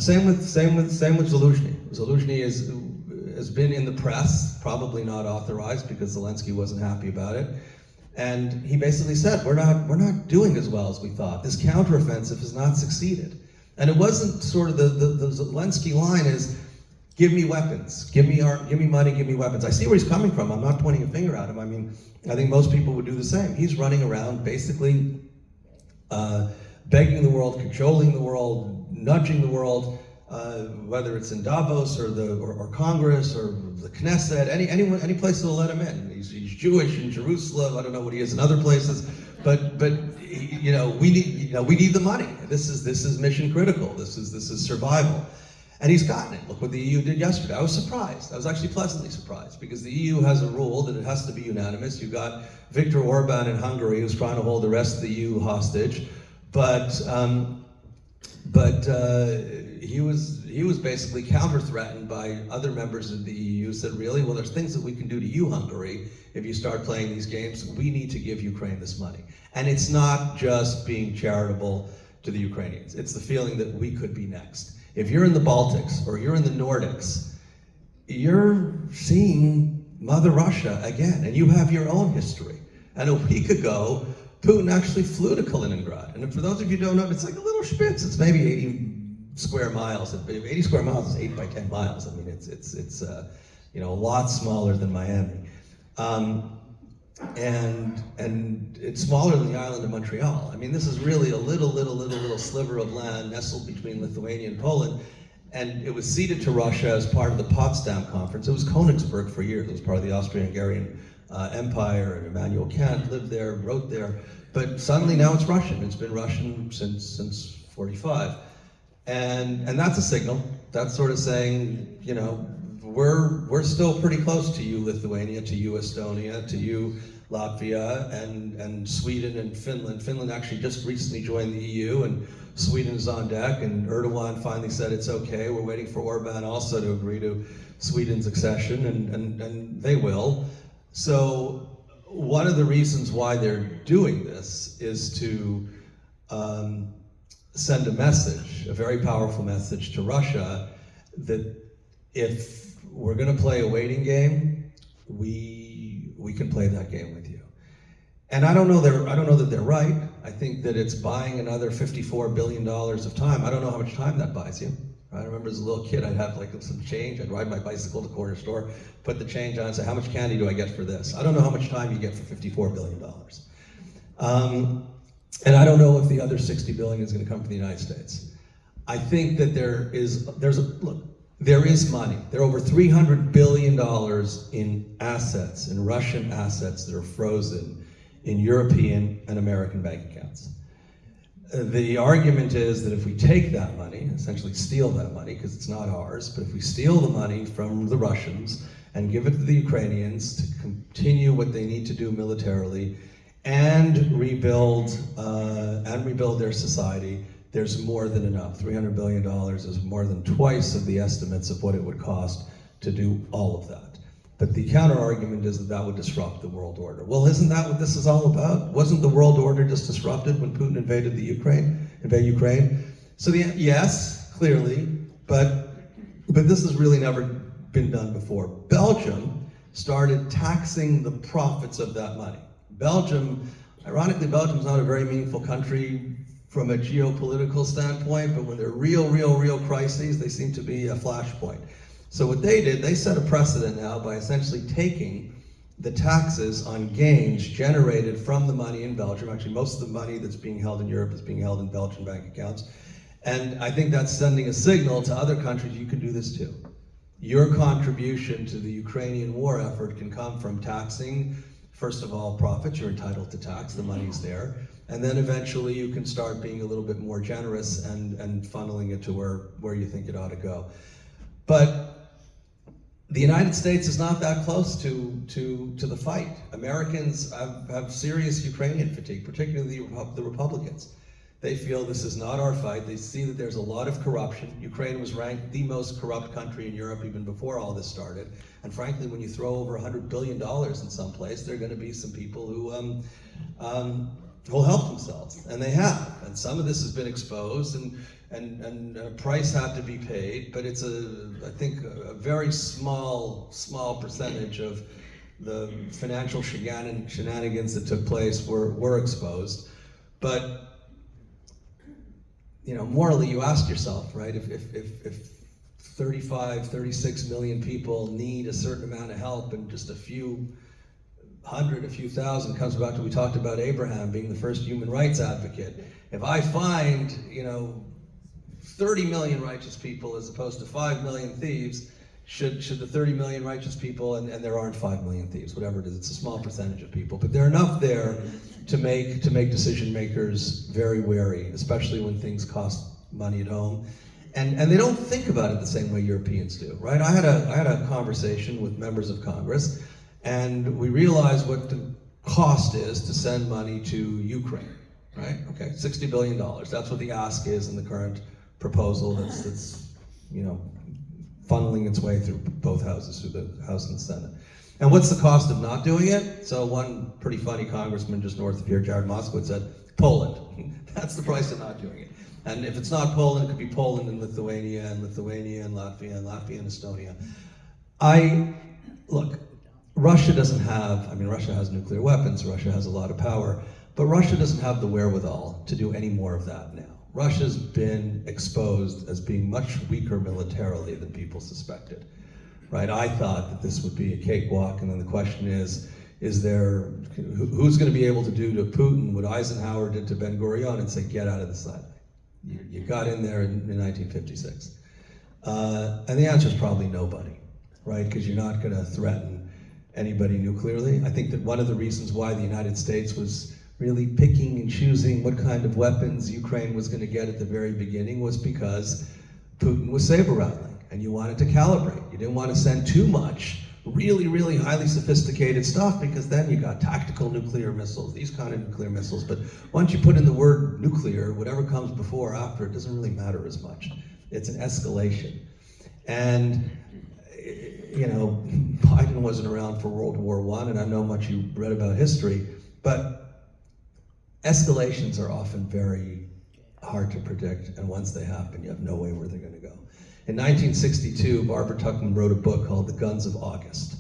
Same with Zelensky. Zelensky has been in the press, probably not authorized because Zelensky wasn't happy about it, and he basically said, we're not doing as well as we thought. This counteroffensive has not succeeded. And it wasn't sort of the Zelensky line is, give me weapons, give me money, give me weapons. I see where he's coming from. I'm not pointing a finger at him. I mean, I think most people would do the same. He's running around basically begging the world, cajoling the world, nudging the world, whether it's in Davos or Congress or the Knesset, any place that'll let him in. He's Jewish in Jerusalem. I don't know what he is in other places, but we need the money. This is mission critical. This is survival. And he's gotten it. Look what the EU did yesterday. I was surprised. I was actually pleasantly surprised because the EU has a rule that it has to be unanimous. You've got Viktor Orban in Hungary who's trying to hold the rest of the EU hostage, but he was basically counter-threatened by other members of the EU who said, really? Well, there's things that we can do to you, Hungary, if you start playing these games. We need to give Ukraine this money. And it's not just being charitable to the Ukrainians. It's the feeling that we could be next. If you're in the Baltics or you're in the Nordics, you're seeing Mother Russia again, and you have your own history. And a week ago, Putin actually flew to Kaliningrad. And for those of you who don't know, it's like a little spitz. It's maybe 80 square miles. 80 square miles is 8 by 10 miles. I mean, it's a lot smaller than Miami. And it's smaller than the island of Montreal. I mean, this is really a little sliver of land nestled between Lithuania and Poland, and it was ceded to Russia as part of the Potsdam Conference. It was Königsberg for years. It was part of the Austro-Hungarian Empire, and Immanuel Kant lived there, wrote there, but suddenly now it's Russian. It's been Russian since 45. And that's a signal. That's sort of saying, we're still pretty close to you, Lithuania, to you, Estonia, to you, Latvia, and Sweden and Finland. Finland actually just recently joined the EU, and Sweden is on deck, and Erdogan finally said it's okay. We're waiting for Orban also to agree to Sweden's accession, and they will. So one of the reasons why they're doing this is to send a message, a very powerful message to Russia, that if we're going to play a waiting game, we can play that game with you. And I don't know that they're right. I think that it's buying another $54 billion of time. I don't know how much time that buys you. I remember as a little kid, I'd have like some change. I'd ride my bicycle to the corner store, put the change on, and say, how much candy do I get for this? I don't know how much time you get for $54 billion. And I don't know if the other $60 billion is going to come from the United States. I think that there is money. There are over $300 billion in assets, in Russian assets that are frozen in European and American bank accounts. The argument is that if we take that money, essentially steal that money, because it's not ours, but if we steal the money from the Russians and give it to the Ukrainians to continue what they need to do militarily and rebuild their society, there's more than enough. $300 billion is more than twice of the estimates of what it would cost to do all of that. But the counter argument is that that would disrupt the world order. Well, isn't that what this is all about? Wasn't the world order just disrupted when Putin invaded Ukraine? So yes, clearly, But this has really never been done before. Belgium started taxing the profits of that money. Ironically, Belgium's not a very meaningful country from a geopolitical standpoint, but when there are real crises, they seem to be a flashpoint. So what they did, they set a precedent now by essentially taking the taxes on gains generated from the money in Belgium. Actually, most of the money that's being held in Europe is being held in Belgian bank accounts. And I think that's sending a signal to other countries, you can do this too. Your contribution to the Ukrainian war effort can come from taxing, first of all, profits. You're entitled to tax, the money's there. And then eventually you can start being a little bit more generous and funneling it to where you think it ought to go. But the United States is not that close to the fight. Americans have serious Ukrainian fatigue, particularly the Republicans. They feel this is not our fight. They see that there's a lot of corruption. Ukraine was ranked the most corrupt country in Europe even before all this started. And frankly, when you throw over $100 billion in some place, there are going to be some people who will help themselves, and they have. And some of this has been exposed, and a price had to be paid. But it's I think a very small percentage of the financial shenanigans that took place were exposed. But morally, you ask yourself, right? If 36 million people need a certain amount of help, and just a few thousand comes back to, we talked about Abraham being the first human rights advocate. If I find, 30 million righteous people as opposed to 5 million thieves, should the 30 million righteous people, and there aren't 5 million thieves, whatever it is, it's a small percentage of people, but there are enough there to make decision makers very wary, especially when things cost money at home. And they don't think about it the same way Europeans do, right? I had a conversation with members of Congress, and we realized what the cost is to send money to Ukraine, right? Okay, $60 billion. That's what the ask is in the current proposal that's funneling its way through both houses, through the House and the Senate. And what's the cost of not doing it? So one pretty funny congressman just north of here, Jared Moskowitz, said, Poland. That's the price of not doing it. And if it's not Poland, it could be Poland and Lithuania and Latvia and Estonia. Look, Russia doesn't have, Russia has nuclear weapons, Russia has a lot of power, but Russia doesn't have the wherewithal to do any more of that now. Russia's been exposed as being much weaker militarily than people suspected, right? I thought that this would be a cakewalk, and then the question is there, who's going to be able to do to Putin what Eisenhower did to Ben-Gurion and say, get out of the sideline? You got in there in 1956. And the answer is probably nobody, right? Because you're not going to threaten anybody nuclearly. I think that one of the reasons why the United States was really picking and choosing what kind of weapons Ukraine was going to get at the very beginning was because Putin was saber-rattling, and you wanted to calibrate. You didn't want to send too much really highly sophisticated stuff, because then you got tactical nuclear missiles, these kind of nuclear missiles. But once you put in the word nuclear, whatever comes before or after, it doesn't really matter as much. It's an escalation. And Biden wasn't around for World War I, and I know much you read about history, but escalations are often very hard to predict, and once they happen, you have no way where they're going to go. In 1962, Barbara Tuchman wrote a book called The Guns of August,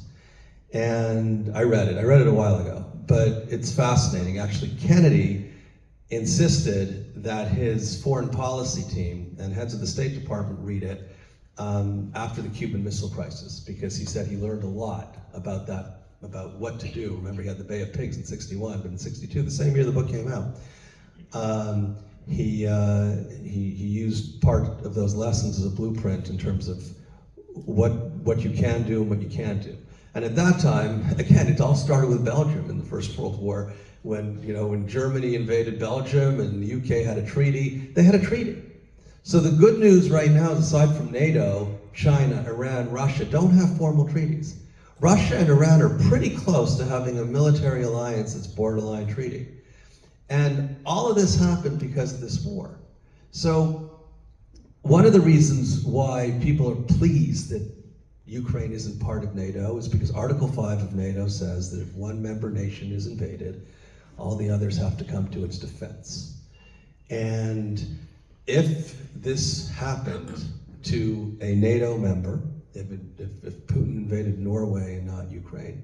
and I read it a while ago, but it's fascinating. Actually, Kennedy insisted that his foreign policy team and heads of the State Department read it after the Cuban Missile Crisis, because he said he learned a lot about what to do. Remember, he had the Bay of Pigs in 61, but in 62, the same year the book came out, he used part of those lessons as a blueprint in terms of what you can do and what you can't do. And at that time, again, it all started with Belgium in the First World War, when Germany invaded Belgium and the UK had a treaty. They had a treaty. So the good news right now is, aside from NATO, China, Iran, Russia don't have formal treaties. Russia and Iran are pretty close to having a military alliance that's borderline treaty. And all of this happened because of this war. So one of the reasons why people are pleased that Ukraine isn't part of NATO is because Article 5 of NATO says that if one member nation is invaded, all the others have to come to its defense. And if this happened, to a NATO member, if Putin invaded Norway and not Ukraine,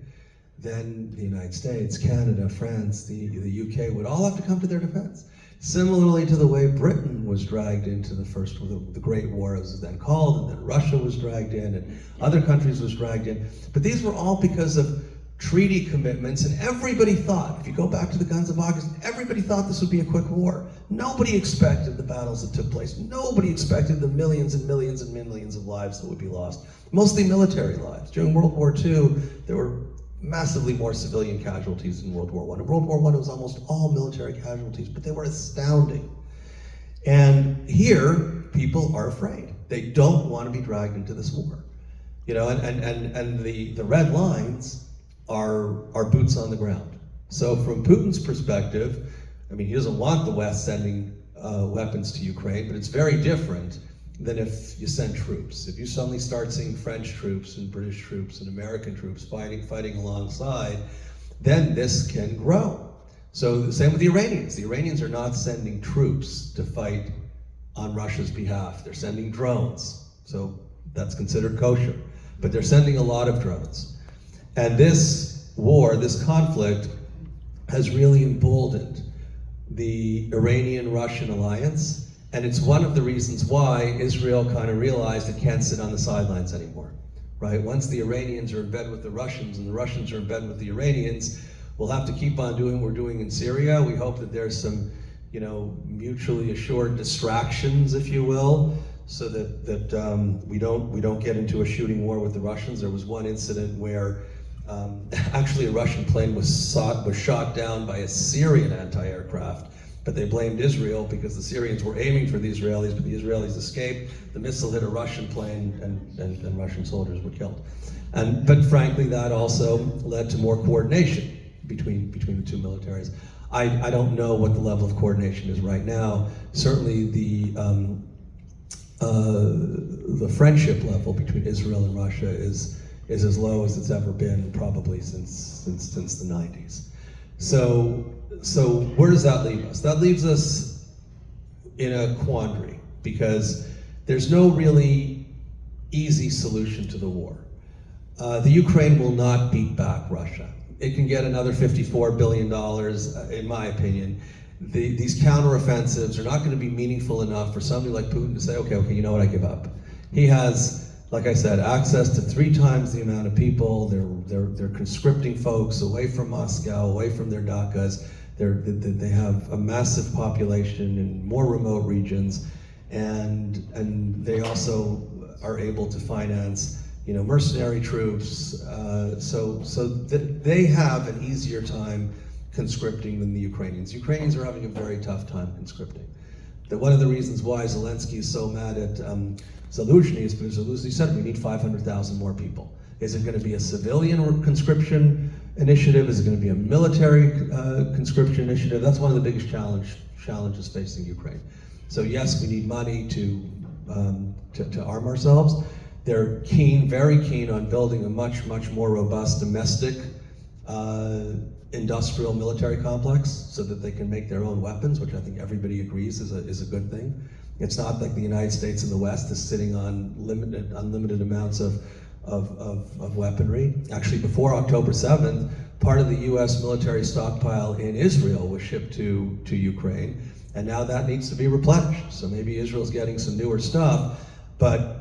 then the United States, Canada, France, the UK would all have to come to their defense. Similarly to the way Britain was dragged into the Great War, as it was then called, and then Russia was dragged in, and other countries was dragged in. But these were all because of treaty commitments, and everybody thought, if you go back to the Guns of August, everybody thought this would be a quick war. Nobody expected the battles that took place. Nobody expected the millions and millions and millions of lives that would be lost, mostly military lives. During World War II, there were massively more civilian casualties in World War I. In World War I, it was almost all military casualties, but they were astounding. And here, people are afraid. They don't want to be dragged into this war. You know, and the red lines are boots on the ground. So from Putin's perspective, I mean, he doesn't want the West sending weapons to Ukraine, but it's very different than if you send troops. If you suddenly start seeing French troops and British troops and American troops fighting alongside, then this can grow. So the same with the Iranians. The Iranians are not sending troops to fight on Russia's behalf. They're sending drones. So that's considered kosher. But they're sending a lot of drones. And this war, this conflict, has really emboldened the Iranian-Russian alliance. And it's one of the reasons why Israel kind of realized it can't sit on the sidelines anymore, right? Once the Iranians are in bed with the Russians and the Russians are in bed with the Iranians, we'll have to keep on doing what we're doing in Syria. We hope that there's some, you know, mutually assured distractions, if you will, so that we don't get into a shooting war with the Russians. There was one incident where actually a Russian plane was shot down by a Syrian anti-aircraft. But they blamed Israel because the Syrians were aiming for the Israelis, but the Israelis escaped. The missile hit a Russian plane, and Russian soldiers were killed. But frankly, that also led to more coordination between the two militaries. I don't know what the level of coordination is right now. Certainly, the friendship level between Israel and Russia is as low as it's ever been, probably since the 90s. So where does that leave us? That leaves us in a quandary because there's no really easy solution to the war. The Ukraine will not beat back Russia. It can get another $54 billion, in my opinion. These counteroffensives are not going to be meaningful enough for somebody like Putin to say, okay, you know what, I give up. He has, like I said, access to 3 times the amount of people. They're conscripting folks away from Moscow, away from their dakas. They have a massive population in more remote regions, and they also are able to finance, you know, mercenary troops. So they have an easier time conscripting than the Ukrainians. Ukrainians are having a very tough time conscripting. One of the reasons why Zelensky is so mad at Zaluzhny is because Zaluzhny said we need 500,000 more people. Is it going to be a civilian conscription initiative? Is it going to be a military conscription initiative? That's one of the biggest challenges facing Ukraine. So yes, we need money to arm ourselves. They're very keen on building a much more robust domestic industrial military complex so that they can make their own weapons, which I think everybody agrees is a good thing. It's not like the United States and the West is sitting on unlimited amounts of weaponry. Actually, before October 7th, part of the US military stockpile in Israel was shipped to Ukraine, and now that needs to be replenished. So maybe Israel's getting some newer stuff, but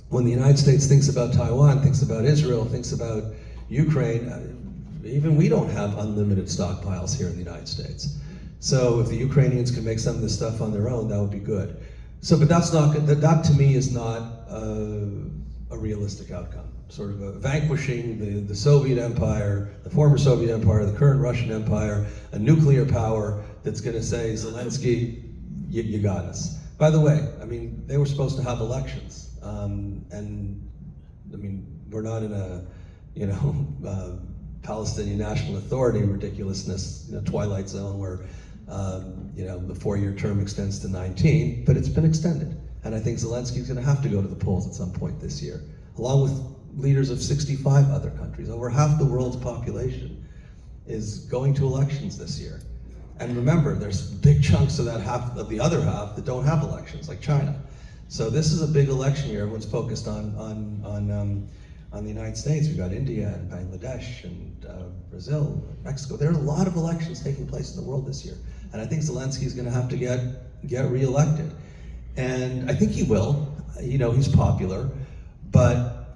when the United States thinks about Taiwan, thinks about Israel, thinks about Ukraine, even we don't have unlimited stockpiles here in the United States. So if the Ukrainians can make some of this stuff on their own, that would be good. So, but that's not good. That to me is not a realistic outcome. Sort of vanquishing the Soviet Empire, the former Soviet Empire, the current Russian Empire, a nuclear power that's going to say, Zelensky, you got us. By the way, I mean, they were supposed to have elections. And I mean, we're not in a, you know, Palestinian National Authority ridiculousness, you know, twilight zone where, you know, the 4-year term extends to 19, but it's been extended. And I think Zelensky's going to have to go to the polls at some point this year, along with leaders of 65 other countries. Over half the world's population is going to elections this year. And remember, there's big chunks of that half, of the other half, that don't have elections, like China. So this is a big election year. Everyone's focused on the United States. We've got India and Bangladesh and Brazil, Mexico. There are a lot of elections taking place in the world this year. And I think Zelensky is going to have to get reelected. And I think he will. You know, he's popular. But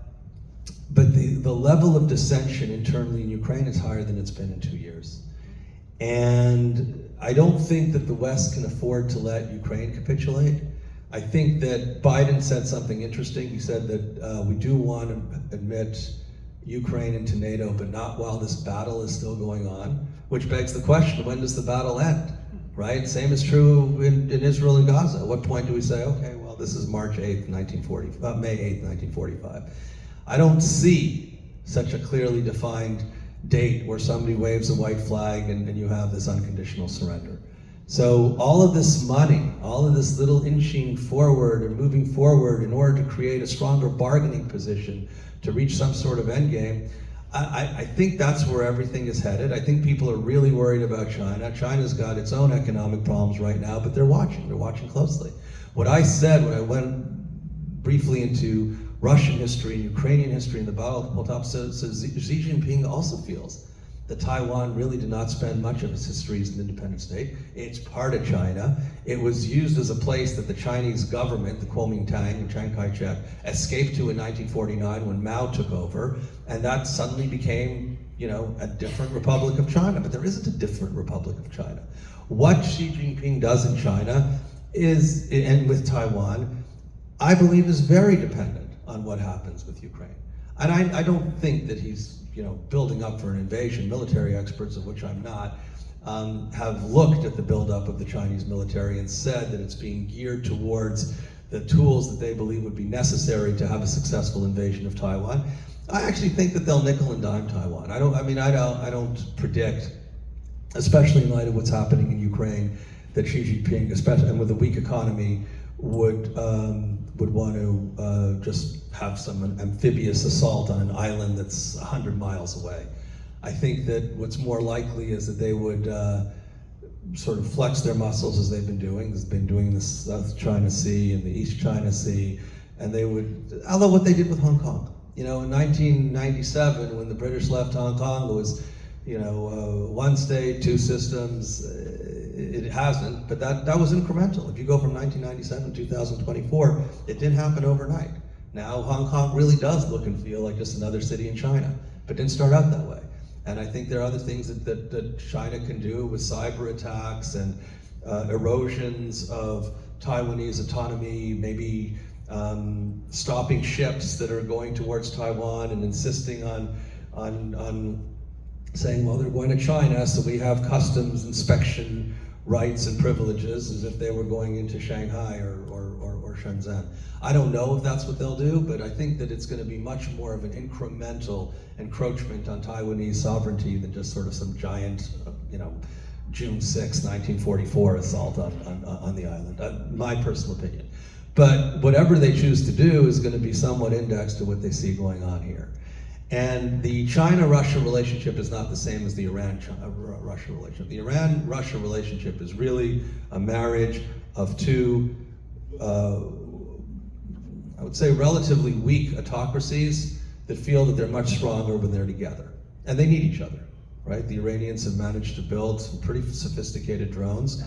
the level of dissension internally in Ukraine is higher than it's been in 2 years. And I don't think that the West can afford to let Ukraine capitulate. I think that Biden said something interesting. He said that we do want to admit Ukraine into NATO, but not while this battle is still going on, which begs the question, when does the battle end, right? Same is true in Israel and Gaza. At what point do we say, okay, well, this is March 8th, May 8th, 1945. I don't see such a clearly defined date where somebody waves a white flag and you have this unconditional surrender. So all of this money, all of this little inching forward and moving forward in order to create a stronger bargaining position to reach some sort of end game, I think that's where everything is headed. I think people are really worried about China. China's got its own economic problems right now, but they're watching closely. What I said when I went briefly into Russian history and Ukrainian history and the battle of Poltava, so Xi Jinping also feels that Taiwan really did not spend much of its history as an independent state. It's part of China. It was used as a place that the Chinese government, the Kuomintang and Chiang Kai-shek, escaped to in 1949 when Mao took over, and that suddenly became, you know, a different Republic of China. But there isn't a different Republic of China. What Xi Jinping does in China is, and with Taiwan, I believe is very dependent on what happens with Ukraine. And I don't think that he's, you know, building up for an invasion. Military experts, of which I'm not, have looked at the buildup of the Chinese military and said that it's being geared towards the tools that they believe would be necessary to have a successful invasion of Taiwan. I actually think that they'll nickel and dime Taiwan. I don't predict, especially in light of what's happening in Ukraine, that Xi Jinping, especially and with a weak economy, would want to just have some amphibious assault on an island that's 100 miles away. I think that what's more likely is that they would sort of flex their muscles as they've been doing. They've been doing in the South China Sea and the East China Sea, and they would, although what they did with Hong Kong. You know, in 1997, when the British left Hong Kong, it was, you know, one state, two systems. It hasn't, but that was incremental. If you go from 1997 to 2024, it didn't happen overnight. Now Hong Kong really does look and feel like just another city in China, but didn't start out that way. And I think there are other things that China can do with cyber attacks and erosions of Taiwanese autonomy, maybe stopping ships that are going towards Taiwan and insisting on saying, well, they're going to China, so we have customs inspection rights and privileges as if they were going into Shanghai or Shenzhen. I don't know if that's what they'll do, but I think that it's going to be much more of an incremental encroachment on Taiwanese sovereignty than just sort of some giant, you know, June 6, 1944 assault on the island, my personal opinion. But whatever they choose to do is going to be somewhat indexed to what they see going on here. And the China-Russia relationship is not the same as the Iran-Russia relationship. The Iran-Russia relationship is really a marriage of two, I would say, relatively weak autocracies that feel that they're much stronger when they're together. And they need each other, right? The Iranians have managed to build some pretty sophisticated drones.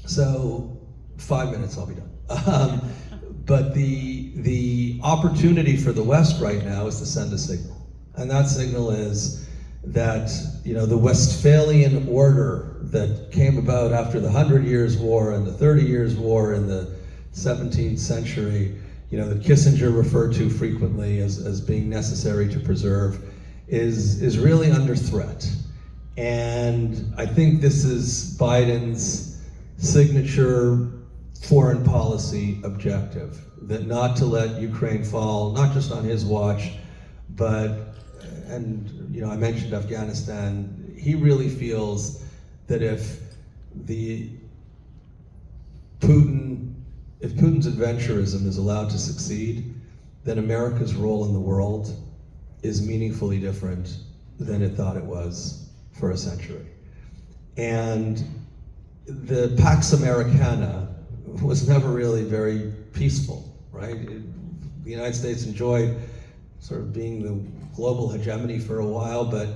So 5 minutes, I'll be done. But the opportunity for the West right now is to send a signal. And that signal is that, you know, the Westphalian order that came about after the 100 Years' War and the 30 Years' War in the 17th century, you know, that Kissinger referred to frequently as being necessary to preserve, is really under threat. And I think this is Biden's signature foreign policy objective, that not to let Ukraine fall, not just on his watch, but, and you know, I mentioned Afghanistan, he really feels that if Putin's adventurism is allowed to succeed, then America's role in the world is meaningfully different than it thought it was for a century. And the Pax Americana was never really very peaceful, right? The United States enjoyed sort of being the global hegemony for a while, but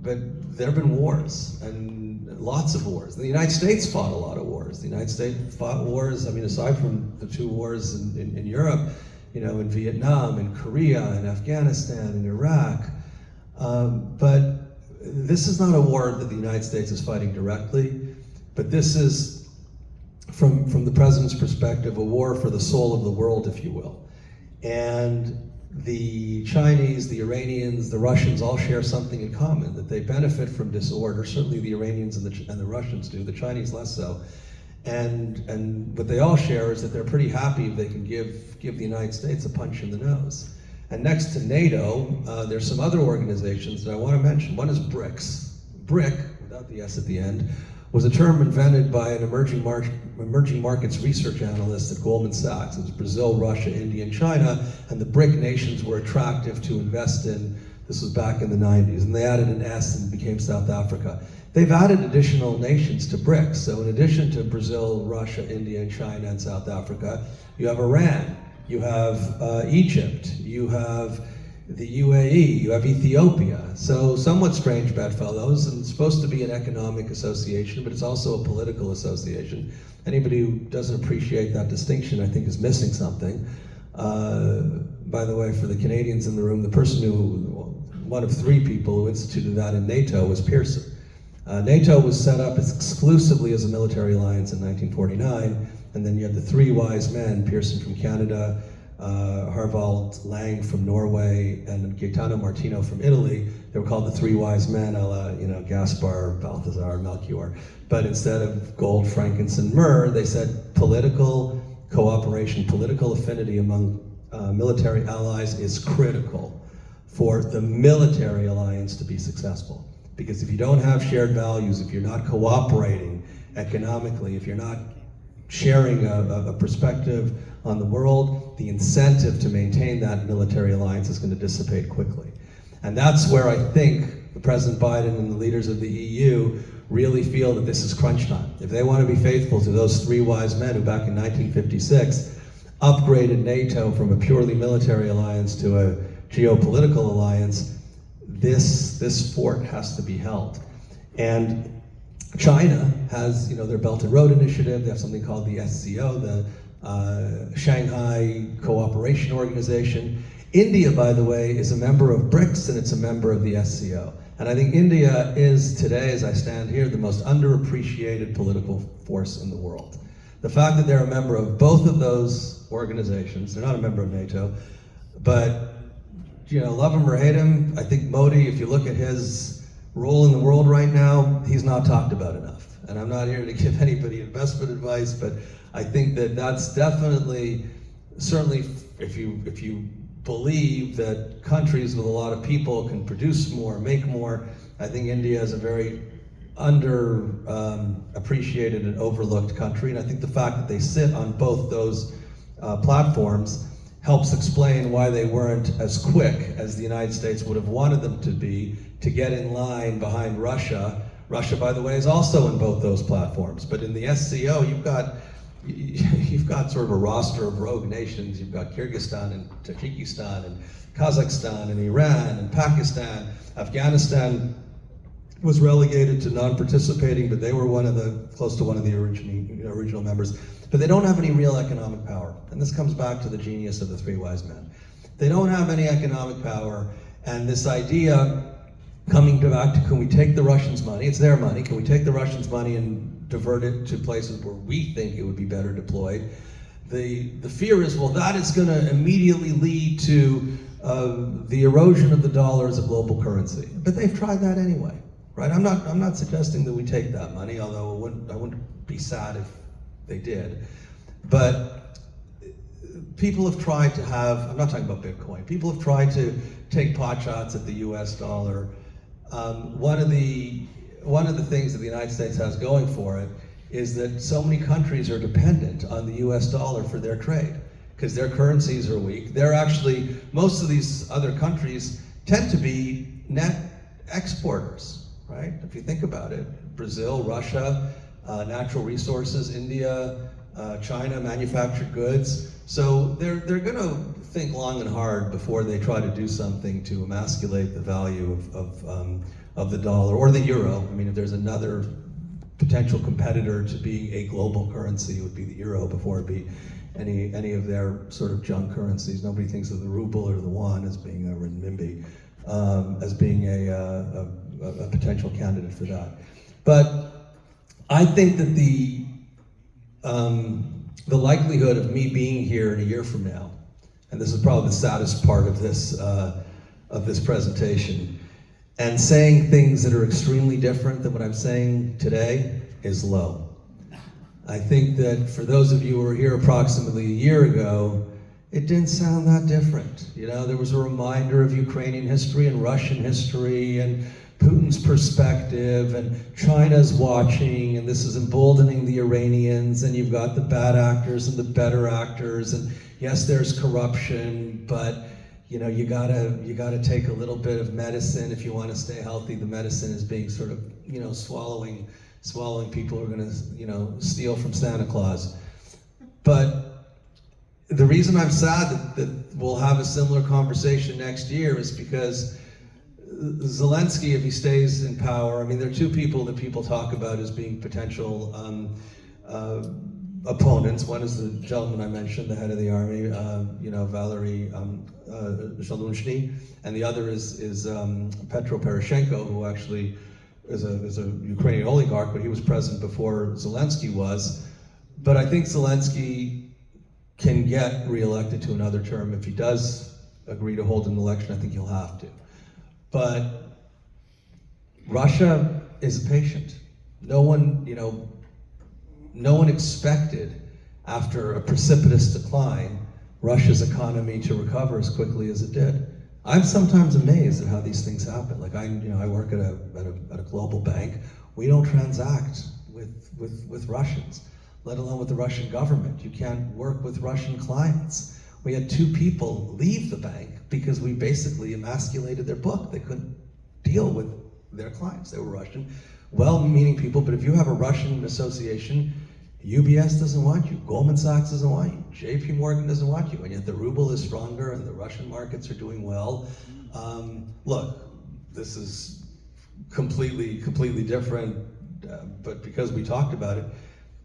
there have been wars, and lots of wars. The United States fought a lot of wars. The United States fought wars, I mean, aside from the two wars in Europe, in Vietnam, in Korea, in Afghanistan, in Iraq. But this is not a war that the United States is fighting directly, but this is, from the president's perspective, a war for the soul of the world, if you will. And the Chinese, the Iranians, the Russians all share something in common, that they benefit from disorder. Certainly the Iranians and the Russians do, the Chinese less so. And what they all share is that they're pretty happy if they can give the United States a punch in the nose. And next to NATO, there's some other organizations that I want to mention. One is BRICS. BRIC, without the S at the end, was a term invented by an emerging markets research analyst at Goldman Sachs. It was Brazil, Russia, India, and China, and the BRIC nations were attractive to invest in. This was back in the 90s, and they added an S and it became South Africa. They've added additional nations to BRICS. So in addition to Brazil, Russia, India, and China, and South Africa, you have Iran, you have Egypt, you have the UAE, you have Ethiopia. So somewhat strange bedfellows, and it's supposed to be an economic association, but it's also a political association. Anybody who doesn't appreciate that distinction, I think, is missing something. By the way, for the Canadians in the room, the person one of three people who instituted that in NATO was Pearson. NATO was set up exclusively as a military alliance in 1949, and then you had the three wise men, Pearson from Canada, Harvald Lang from Norway, and Gaetano Martino from Italy. They were called the three wise men, Gaspar, Balthazar, Melchior. But instead of gold, frankincense, myrrh, they said political cooperation, political affinity among military allies is critical for the military alliance to be successful. Because if you don't have shared values, if you're not cooperating economically, if you're not sharing a perspective on the world, the incentive to maintain that military alliance is going to dissipate quickly. And that's where I think President Biden and the leaders of the EU really feel that this is crunch time. If they want to be faithful to those three wise men who back in 1956 upgraded NATO from a purely military alliance to a geopolitical alliance, this fort has to be held. And China has, their Belt and Road Initiative. They have something called the SCO, the Shanghai Cooperation Organization. India, by the way, is a member of BRICS, and it's a member of the SCO. And I think India is today, as I stand here, the most underappreciated political force in the world. The fact that they're a member of both of those organizations, they're not a member of NATO, but love him or hate him, I think Modi, if you look at his role in the world right now, he's not talked about enough. And I'm not here to give anybody investment advice, but I think that that's definitely, certainly if you believe that countries with a lot of people can produce more, make more, I think India is a very appreciated and overlooked country. And I think the fact that they sit on both those platforms helps explain why they weren't as quick as the United States would have wanted them to be to get in line behind Russia. Russia, by the way, is also in both those platforms. But in the SCO, you've got sort of a roster of rogue nations. You've got Kyrgyzstan and Tajikistan and Kazakhstan and Iran and Pakistan. Afghanistan was relegated to non-participating, but they were close to one of the original members. But they don't have any real economic power. And this comes back to the genius of the three wise men. They don't have any economic power, and this idea, coming back to, can we take the Russians' money? It's their money. Can we take the Russians' money and divert it to places where we think it would be better deployed? The fear is, well, that is going to immediately lead to the erosion of the dollar as a global currency. But they've tried that anyway, right? I'm not suggesting that we take that money, although I wouldn't be sad if they did. But people have tried to have, I'm not talking about Bitcoin, people have tried to take pot shots at the US dollar. One of the things that the United States has going for it is that so many countries are dependent on the US dollar for their trade because their currencies are weak. They're actually, most of these other countries tend to be net exporters, right? If you think about it, Brazil, Russia, natural resources, India, China, manufactured goods. So they're going to think long and hard before they try to do something to emasculate the value of the dollar or the euro. I mean, if there's another potential competitor to being a global currency, it would be the euro before it be any of their sort of junk currencies. Nobody thinks of the ruble or the yuan as being a renminbi, as being a potential candidate for that. But I think that the likelihood of me being here in a year from now, and this is probably the saddest part of this presentation, and saying things that are extremely different than what I'm saying today is low. I think that for those of you who were here approximately a year ago, it didn't sound that different. You know, there was a reminder of Ukrainian history and Russian history and Putin's perspective, and China's watching, and this is emboldening the Iranians, and you've got the bad actors and the better actors, and yes, there's corruption, but you know, you gotta take a little bit of medicine if you want to stay healthy. The medicine is being sort of, you know, swallowing people who are going to, you know, steal from Santa Claus. But the reason I'm sad that we'll have a similar conversation next year is because Zelensky, if he stays in power, I mean, there are two people that people talk about as being potential opponents. One is the gentleman I mentioned, the head of the army, you know, Valery Zaluzhny, and the other is Petro Poroshenko, who actually is a Ukrainian oligarch, but he was president before Zelensky was. But I think Zelensky can get reelected to another term. If he does agree to hold an election, I think he'll have to. But Russia is patient. No one expected, after a precipitous decline, Russia's economy to recover as quickly as it did. I'm sometimes amazed at how these things happen. Like I work at a global bank. We don't transact with Russians, let alone with the Russian government. You can't work with Russian clients. We had 2 people leave the bank because we basically emasculated their book. They couldn't deal with their clients. They were Russian, well-meaning people, but if you have a Russian association, UBS doesn't want you, Goldman Sachs doesn't want you, JP Morgan doesn't want you, and yet the ruble is stronger and the Russian markets are doing well. Look, this is completely different, but because we talked about it,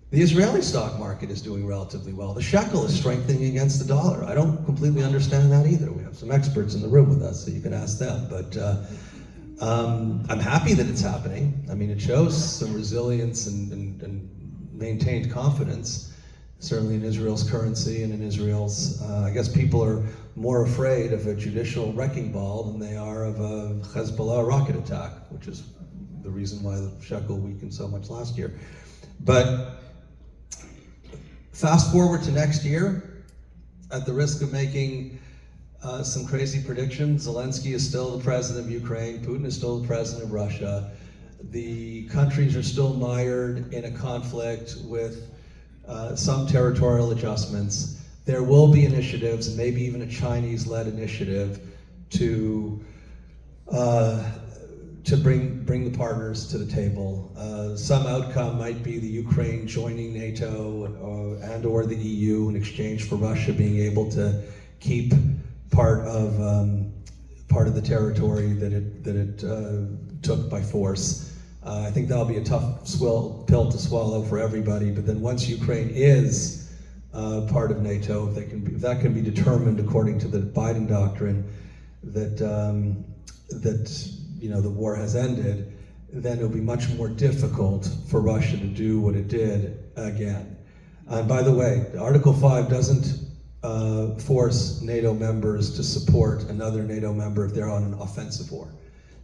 the Israeli stock market is doing relatively well. The shekel is strengthening against the dollar. I don't completely understand that either. We have some experts in the room with us, so you can ask them. But I'm happy that it's happening. I mean, it shows some resilience and maintained confidence, certainly in Israel's currency and in Israel's, I guess people are more afraid of a judicial wrecking ball than they are of a Hezbollah rocket attack, which is the reason why the shekel weakened so much last year. But fast forward to next year, at the risk of making some crazy predictions, Zelensky is still the president of Ukraine, Putin is still the president of Russia. The countries are still mired in a conflict with some territorial adjustments. There will be initiatives, and maybe even a Chinese-led initiative, to bring the partners to the table. Some outcome might be the Ukraine joining NATO and/or the EU in exchange for Russia being able to keep part of the territory that it took by force. I think that'll be a tough pill to swallow for everybody. But then once Ukraine is part of NATO, if that can be determined according to the Biden doctrine that you know, the war has ended, then it'll be much more difficult for Russia to do what it did again. And by the way, Article 5 doesn't force NATO members to support another NATO member if they're on an offensive war.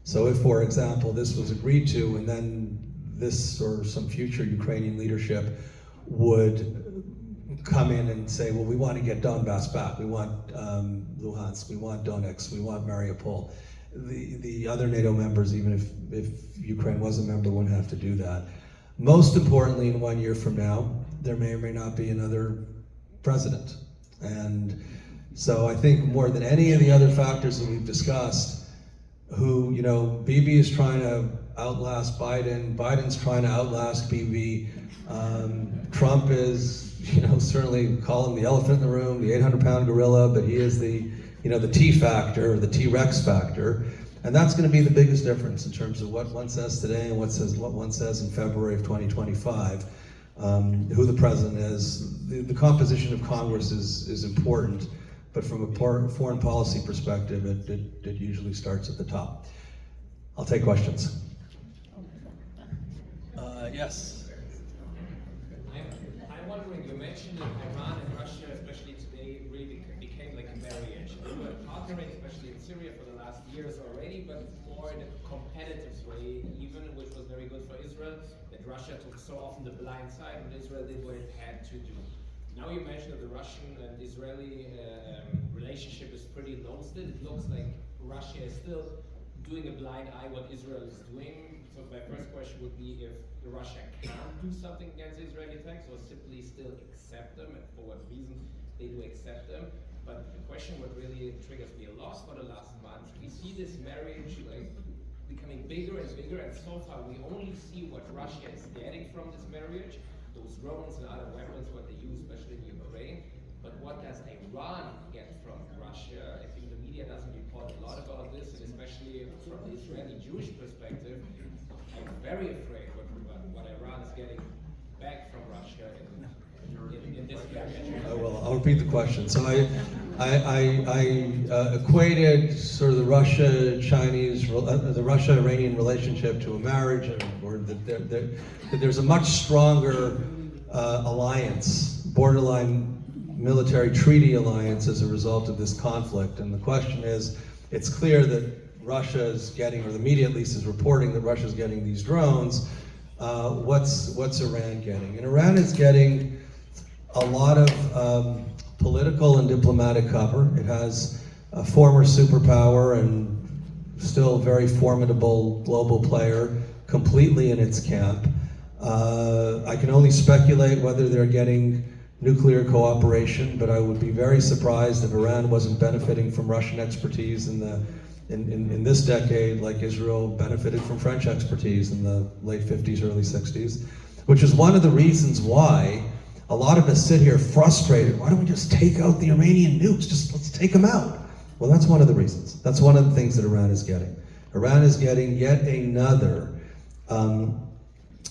So if, for example, this was agreed to, and then this or some future Ukrainian leadership would come in and say, well, we want to get Donbass back, we want Luhansk, we want Donetsk, we want Mariupol. The other NATO members, even if Ukraine was a member, wouldn't have to do that. Most importantly, in 1 year from now, there may or may not be another president. And so I think more than any of the other factors that we've discussed, who, you know, Bibi is trying to outlast Biden. Biden's trying to outlast Bibi. Trump is, certainly call him the elephant in the room, the 800-pound gorilla, but he is the T factor, the T-Rex factor. And that's going to be the biggest difference in terms of what one says today and what one says in February of 2025. Who the president is. The composition of Congress is important, but from a foreign policy perspective, it usually starts at the top. I'll take questions. Yes. I'm wondering, you mentioned that Iran and Russia, especially today, really became like a marriage. They were partnering, especially in Syria, for the last years already, but more in a competitive way, even, which was very good for Israel, that Russia took so often the blind side, and Israel did what it had to do. Now you mentioned that the Russian and Israeli relationship is pretty low still. It looks like Russia is still doing a blind eye what Israel is doing. So my first question would be if Russia can't do something against Israeli attacks, or simply still accept them, and for what reason they do accept them. But the question what really triggers me a lot for the last month, we see this marriage like becoming bigger and bigger, and so far we only see what Russia is getting from this marriage, those drones and other weapons, what they use, especially in Ukraine. But what does Iran get from Russia? I think the media doesn't report a lot about this, and especially from the Israeli Jewish perspective, I'm very afraid what Iran is getting back from Russia in this marriage. I'll repeat the question. So I equated sort of the Russia-Chinese, the Russia-Iranian relationship to a marriage, or that there's a much stronger alliance, borderline military treaty alliance as a result of this conflict. And the question is, it's clear that Russia is getting, or the media at least is reporting that Russia is getting these drones. What's Iran getting? And Iran is getting a lot of political and diplomatic cover. It has a former superpower and still very formidable global player completely in its camp. I can only speculate whether they're getting nuclear cooperation, but I would be very surprised if Iran wasn't benefiting from Russian expertise in this decade, like Israel benefited from French expertise in the late 50s, early 60s, which is one of the reasons why a lot of us sit here frustrated. Why don't we just take out the Iranian nukes? Let's take them out. Well, that's one of the reasons. That's one of the things that Iran is getting. Iran is getting yet another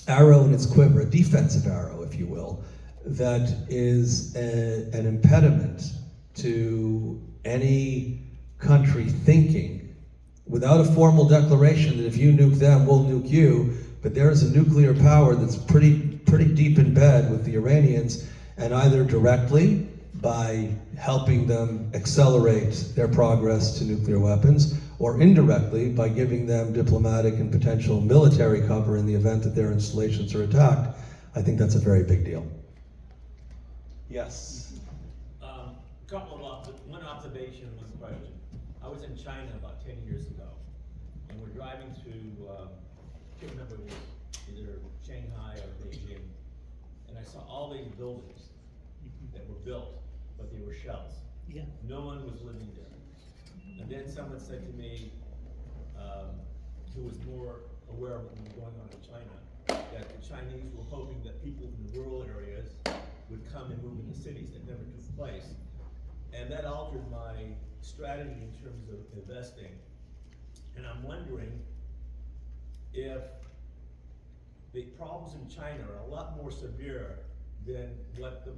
arrow in its quiver, a defensive arrow, if you will, that is an impediment to any country thinking without a formal declaration that if you nuke them, we'll nuke you. But there is a nuclear power that's pretty deep in bed with the Iranians, and either directly by helping them accelerate their progress to nuclear weapons, or indirectly by giving them diplomatic and potential military cover in the event that their installations are attacked. I think that's a very big deal. Yes. One observation, one question. I was in China about 10 years ago, and we're driving to, I can't remember, it was either Shanghai or Beijing, and I saw all these buildings that were built, but they were shells. Yeah. No one was living there. And then someone said to me, who was more aware of what was going on in China, that the Chinese were hoping that people in the rural areas would come and move into cities. That never took place. And that altered my strategy in terms of investing. And I'm wondering if the problems in China are a lot more severe than what the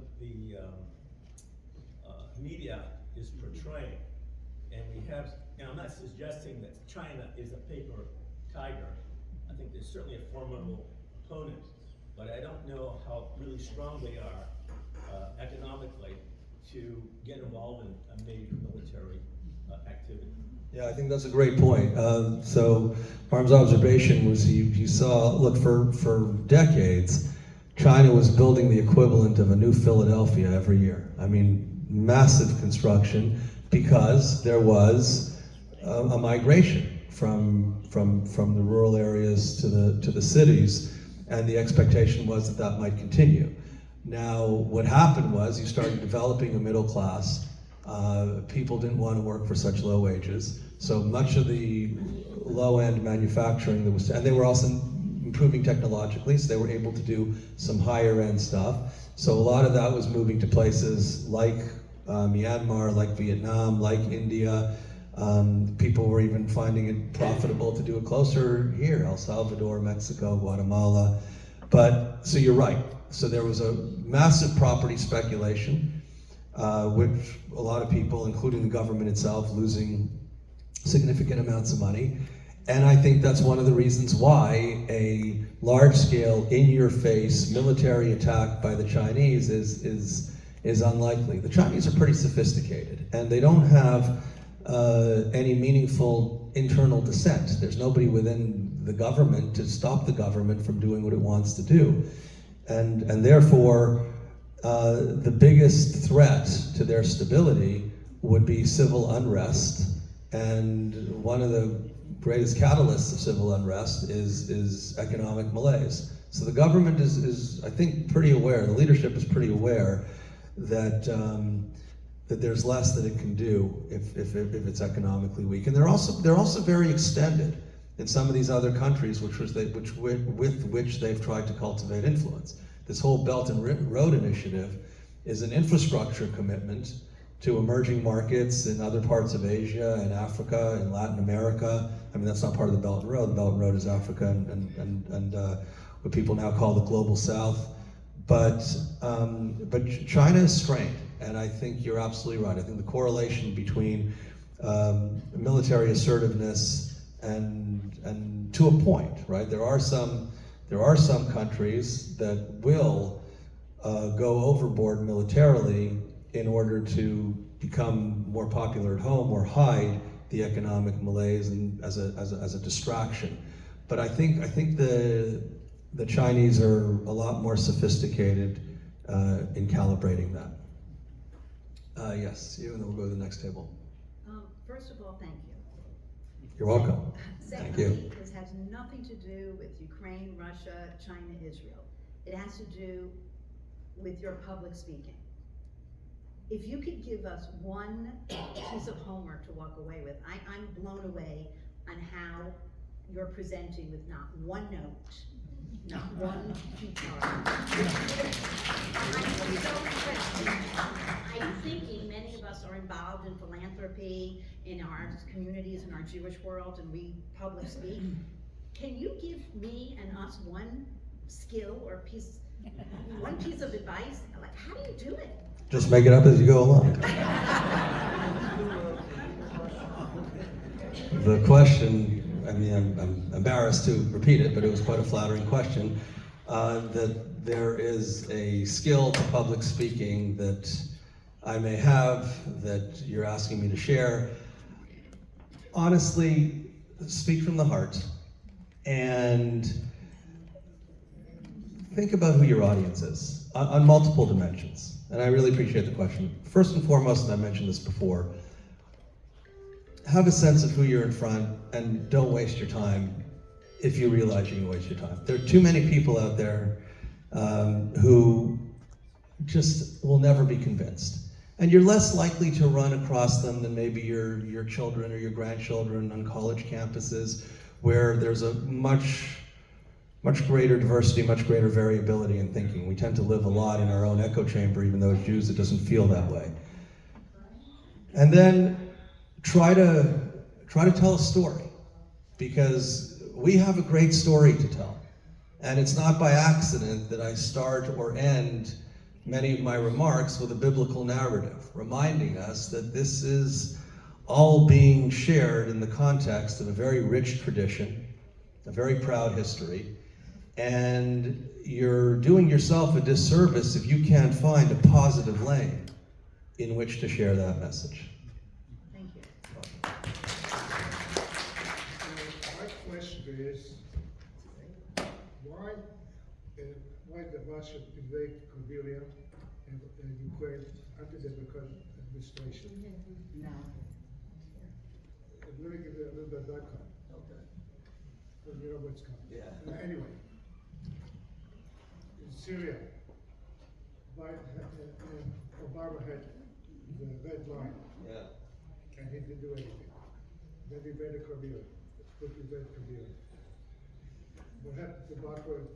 media is portraying. And we have, and I'm not suggesting that China is a paper tiger. I think they're certainly a formidable opponent, but I don't know how really strong they are economically to get involved in a major military activity. Yeah, I think that's a great point. So Harm's observation was he saw, look, for decades, China was building the equivalent of a new Philadelphia every year. I mean, massive construction, because there was a migration from the rural areas to the cities, and the expectation was that might continue. Now, what happened was you started developing a middle class. People didn't want to work for such low wages, so much of the low-end manufacturing that was, and they were also improving technologically, so they were able to do some higher-end stuff. So a lot of that was moving to places like Myanmar, like Vietnam, like India. People were even finding it profitable to do it closer here, El Salvador, Mexico, Guatemala. But, so you're right. So there was a massive property speculation, which a lot of people, including the government itself, losing significant amounts of money. And I think that's one of the reasons why a large-scale, in-your-face military attack by the Chinese is unlikely. The Chinese are pretty sophisticated, and they don't have any meaningful internal dissent. There's nobody within the government to stop the government from doing what it wants to do. And therefore, the biggest threat to their stability would be civil unrest. And one of the greatest catalysts of civil unrest is economic malaise. So the government is I think, pretty aware, the leadership is pretty aware that that there's less that it can do if it's economically weak. And they're also very extended in some of these other countries with which they've tried to cultivate influence. This whole Belt and Road Initiative is an infrastructure commitment to emerging markets in other parts of Asia and Africa and Latin America. I mean, that's not part of the Belt and Road. The Belt and Road is Africa and what people now call the Global South. But China is strained, and I think you're absolutely right. I think the correlation between military assertiveness and to a point, right? There are some countries that will go overboard militarily in order to become more popular at home or hide the economic malaise and as a distraction. But I think the Chinese are a lot more sophisticated in calibrating that. Yes, you, and then we'll go to the next table. First of all, thank you. You're welcome. Thank you. Secondly, this has nothing to do with Ukraine, Russia, China, Israel. It has to do with your public speaking. If you could give us one piece of homework to walk away with, I'm blown away on how you're presenting with not one note, not one guitar. I'm so impressed. I'm thinking many of us are involved in philanthropy, in our communities, in our Jewish world, and we public speak. Can you give me and us one skill or one piece of advice? Like, how do you do it? Just make it up as you go along. The question, I mean, I'm embarrassed to repeat it, but it was quite a flattering question, that there is a skill to public speaking that I may have, that you're asking me to share. Honestly, speak from the heart and think about who your audience is on multiple dimensions. And I really appreciate the question. First and foremost, and I mentioned this before, have a sense of who you're in front and don't waste your time if you realize you can waste your time. There are too many people out there who just will never be convinced. And you're less likely to run across them than maybe your children or your grandchildren on college campuses, where there's a much greater diversity, much greater variability in thinking. We tend to live a lot in our own echo chamber, even though as Jews it doesn't feel that way. And then try to tell a story, because we have a great story to tell. And it's not by accident that I start or end many of my remarks with a biblical narrative, reminding us that this is all being shared in the context of a very rich tradition, a very proud history, and you're doing yourself a disservice if you can't find a positive lane in which to share that message. Thank you. My question is, why did Russia invade Crimea and Ukraine under the administration? No. Let me give you a little bit of background. Okay. So you know what's coming. Yeah. Anyway, in Syria, Obama had the red line, Yeah. and he didn't do anything. Then he invaded Crimea. to prevent a deal. What happened to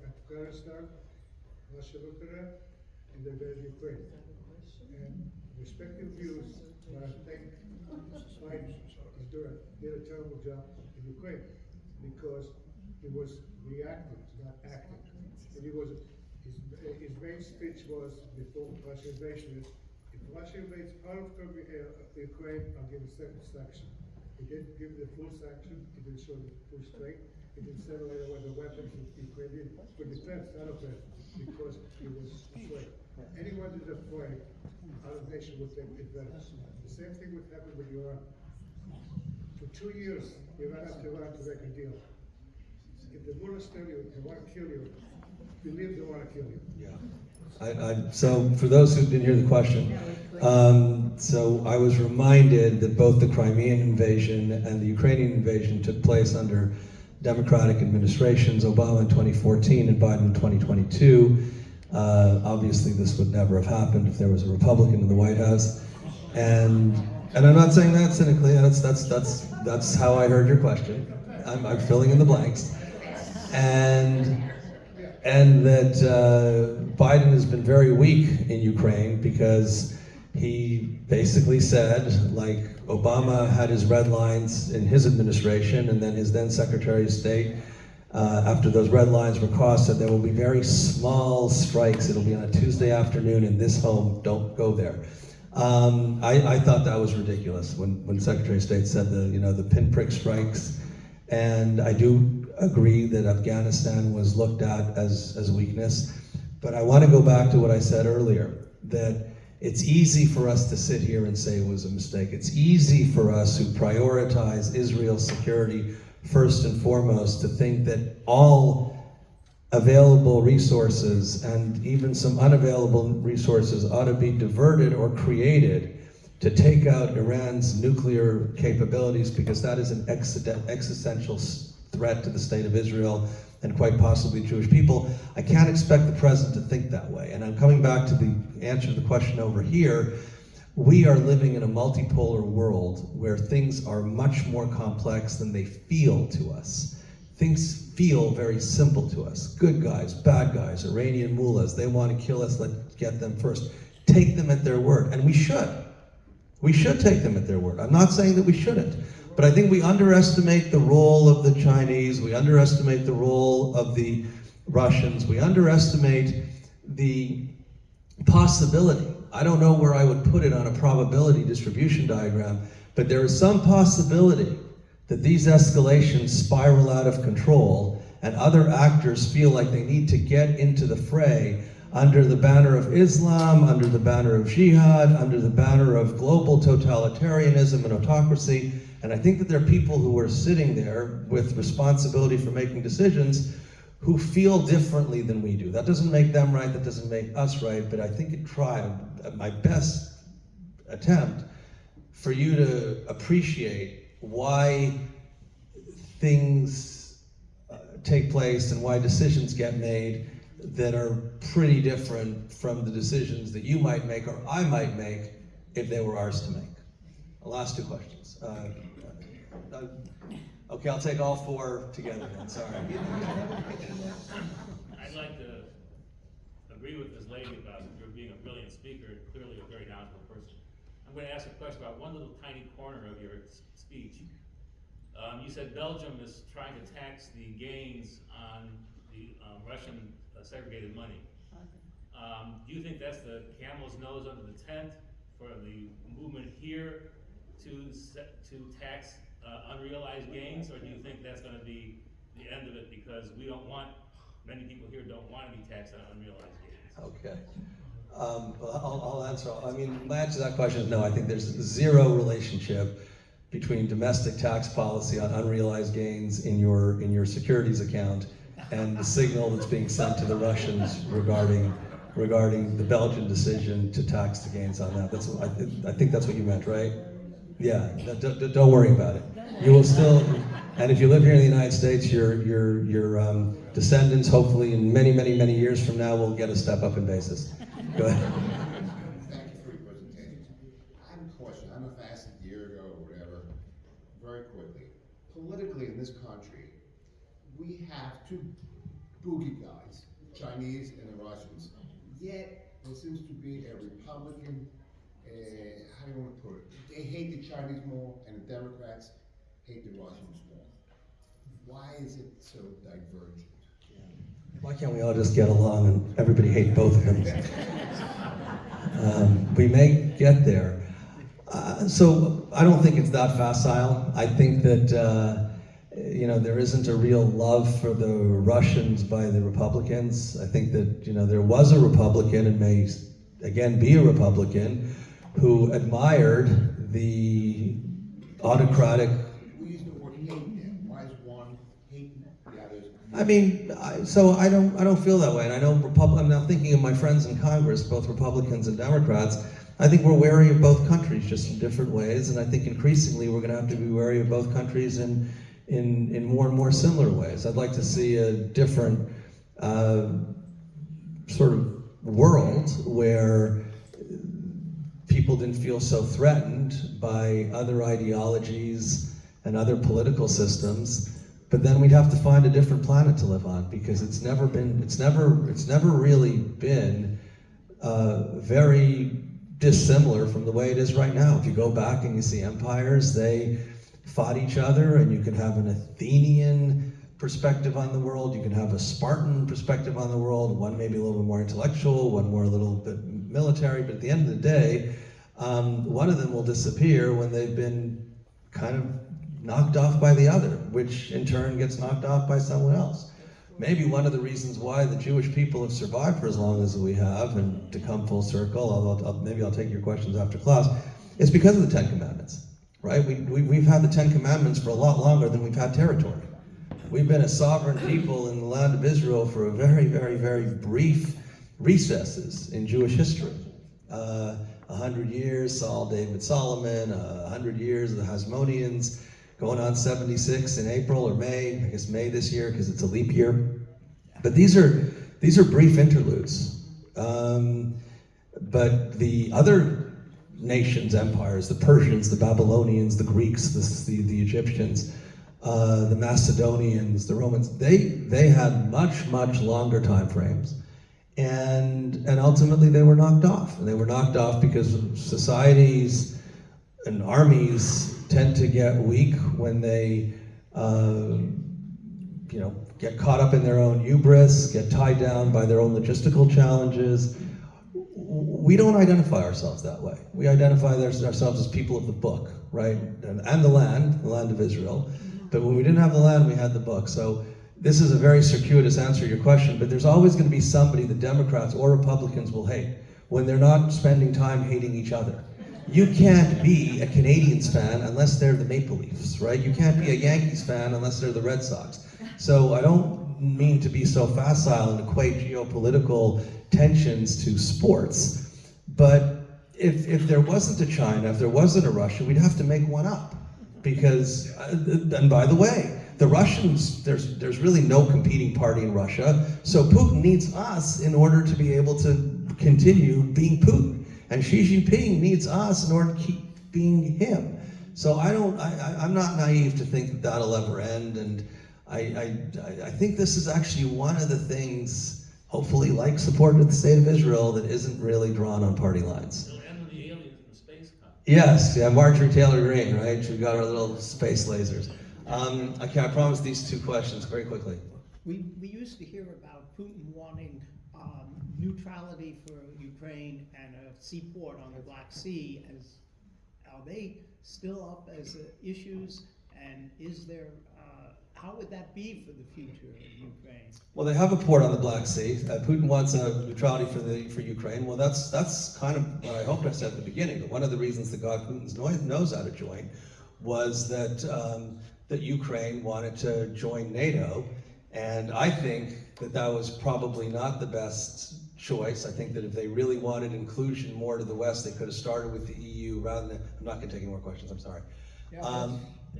Afghanistan? Russia looked at that, and they invaded Ukraine. And respective views, but I think Biden did a terrible job in Ukraine because he was reacting, not acting. And his main speech was before Russian invasion is, if Russia invades part of Ukraine, I'll give a second sanction. He didn't give the full sanction, he didn't show the full strength, he didn't send away the weapons of Ukraine for defense, not offense, because he was afraid. Anyone who's afraid, our nation would think advantage. The same thing would happen with Iran. For 2 years, Iran asked Iran to make a deal. If the Mullahs tell you they want to kill you, believe they want to kill you. Yeah. So for those who didn't hear the question, so I was reminded that both the Crimean invasion and the Ukrainian invasion took place under Democratic administrations, Obama in 2014 and Biden in 2022. Obviously, this would never have happened if there was a Republican in the White House. And I'm not saying that cynically. That's how I heard your question. I'm filling in the blanks. And that Biden has been very weak in Ukraine because he basically said, like Obama had his red lines in his administration, and then his then Secretary of State, after those red lines were crossed, said there will be very small strikes. It'll be on a Tuesday afternoon in this home. Don't go there. I thought that was ridiculous when Secretary of State said the pinprick strikes, and I do agree that Afghanistan was looked at as weakness, but I want to go back to what I said earlier, that it's easy for us to sit here and say it was a mistake. It's easy for us who prioritize Israel's security first and foremost to think that all available resources and even some unavailable resources ought to be diverted or created to take out Iran's nuclear capabilities, because that is an existential threat to the state of Israel and quite possibly Jewish people. I can't expect the president to think that way. And I'm coming back to the answer to the question over here. We are living in a multipolar world where things are much more complex than they feel to us. Things feel very simple to us. Good guys, bad guys, Iranian mullahs, they want to kill us, let's get them first. Take them at their word, and we should. We should take them at their word. I'm not saying that we shouldn't, but I think we underestimate the role of the Chinese, we underestimate the role of the Russians, we underestimate the possibility. I don't know where I would put it on a probability distribution diagram, but there is some possibility that these escalations spiral out of control and other actors feel like they need to get into the fray under the banner of Islam, under the banner of jihad, under the banner of global totalitarianism and autocracy. And I think that there are people who are sitting there with responsibility for making decisions who feel differently than we do. That doesn't make them right, that doesn't make us right, but I think it tried my best attempt for you to appreciate why things take place and why decisions get made that are pretty different from the decisions that you might make or I might make if they were ours to make. Last two questions. Okay, I'll take all four together then, sorry. I'd like to agree with this lady about your being a brilliant speaker and clearly a very knowledgeable person. I'm going to ask a question about one little tiny corner of your speech. You said Belgium is trying to tax the gains on the Russian segregated money. Do you think that's the camel's nose under the tent for the movement here to tax unrealized gains, or do you think that's going to be the end of it because many people here don't want to be taxed on unrealized gains? Okay. I'll answer. I mean, my answer to that question is no. I think there's zero relationship between domestic tax policy on unrealized gains in your securities account and the signal that's being sent to the Russians regarding the Belgian decision to tax the gains on that. I think that's what you meant, right? Yeah. Don't worry about it. You will still, and if you live here in the United States, your descendants, hopefully in many, many, many years from now, will get a step up in basis. Go ahead. Thank you for your presentation. I have a question. I don't know if I asked it a year ago or whatever. Very quickly. politically in this country, we have two boogie guys, Chinese and the Russians. Yet, there seems to be a Republican, how do you want to put it? They hate the Chinese more, and the Democrats hate the Russians more. Why is it so divergent? Why can't we all just get along and everybody hate both of them? We may get there. So I don't think it's that facile. I think that there isn't a real love for the Russians by the Republicans. I think that there was a Republican, and may again be a Republican, who admired the autocratic. We use the word hate then. Why is one hating the others? I mean, so I don't feel that way, and I know I'm now thinking of my friends in Congress, both Republicans and Democrats. I think we're wary of both countries, just in different ways, and I think increasingly we're going to have to be wary of both countries in more and more similar ways. I'd like to see a different sort of world where people didn't feel so threatened by other ideologies and other political systems. But then we'd have to find a different planet to live on, because it's never really been very dissimilar from the way it is right now. If you go back and you see empires, they fought each other, and you can have an Athenian perspective on the world, you can have a Spartan perspective on the world, one maybe a little bit more intellectual, one more a little bit military, but at the end of the day, one of them will disappear when they've been kind of knocked off by the other, which in turn gets knocked off by someone else. Maybe one of the reasons why the Jewish people have survived for as long as we have, and to come full circle, although maybe I'll take your questions after class, is because of the Ten Commandments, right? We've had the Ten Commandments for a lot longer than we've had territory. We've been a sovereign people in the land of Israel for a very, very, very brief recesses in Jewish history. 100 years, Saul, David, Solomon, 100 years of the Hasmoneans, going on 76 in April or May, I guess May this year because it's a leap year. But these are brief interludes. But the other nations, empires, the Persians, the Babylonians, the Greeks, the Egyptians, the Macedonians, the Romans, they had much, much longer time frames. And ultimately they were knocked off. And they were knocked off because societies and armies tend to get weak when they get caught up in their own hubris, get tied down by their own logistical challenges. We don't identify ourselves that way. We identify ourselves as people of the book, right? And the land of Israel. But when we didn't have the land, we had the book. So this is a very circuitous answer to your question, but there's always going to be somebody the Democrats or Republicans will hate when they're not spending time hating each other. You can't be a Canadians fan unless they're the Maple Leafs, right? You can't be a Yankees fan unless they're the Red Sox. So I don't mean to be so facile and equate geopolitical tensions to sports, but if there wasn't a China, if there wasn't a Russia, we'd have to make one up. Because, and by the way, the Russians, there's really no competing party in Russia, so Putin needs us in order to be able to continue being Putin. And Xi Jinping needs us in order to keep being him. So I'm not naive to think that that'll ever end, and I think this is actually one of the things, hopefully like support of the state of Israel, that isn't really drawn on party lines. It'll end when the aliens in space come. Yes, yeah, Marjorie Taylor Greene, right? We got our little space lasers. Okay, I promise these two questions very quickly. We used to hear about Putin wanting neutrality for Ukraine and a seaport on the Black Sea. Are they still up as issues? And is there, how would that be for the future of Ukraine? Well, they have a port on the Black Sea. Putin wants neutrality for Ukraine. Well, that's kind of what I hoped I said at the beginning. That one of the reasons that got Putin's nose out of joint was that Ukraine wanted to join NATO, and I think that was probably not the best choice. I think that if they really wanted inclusion more to the West, they could have started with the EU rather than. I'm not going to take any more questions. I'm sorry.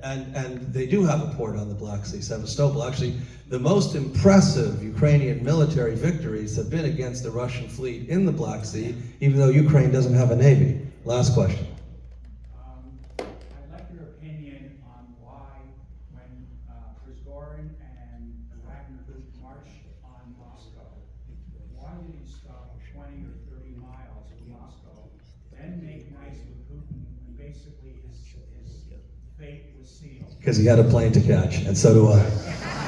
And they do have a port on the Black Sea, Sevastopol. Actually, the most impressive Ukrainian military victories have been against the Russian fleet in the Black Sea, even though Ukraine doesn't have a navy. Last question. I'd like your opinion on why, when basically his fate was sealed. Because he had a plane to catch, and so do I.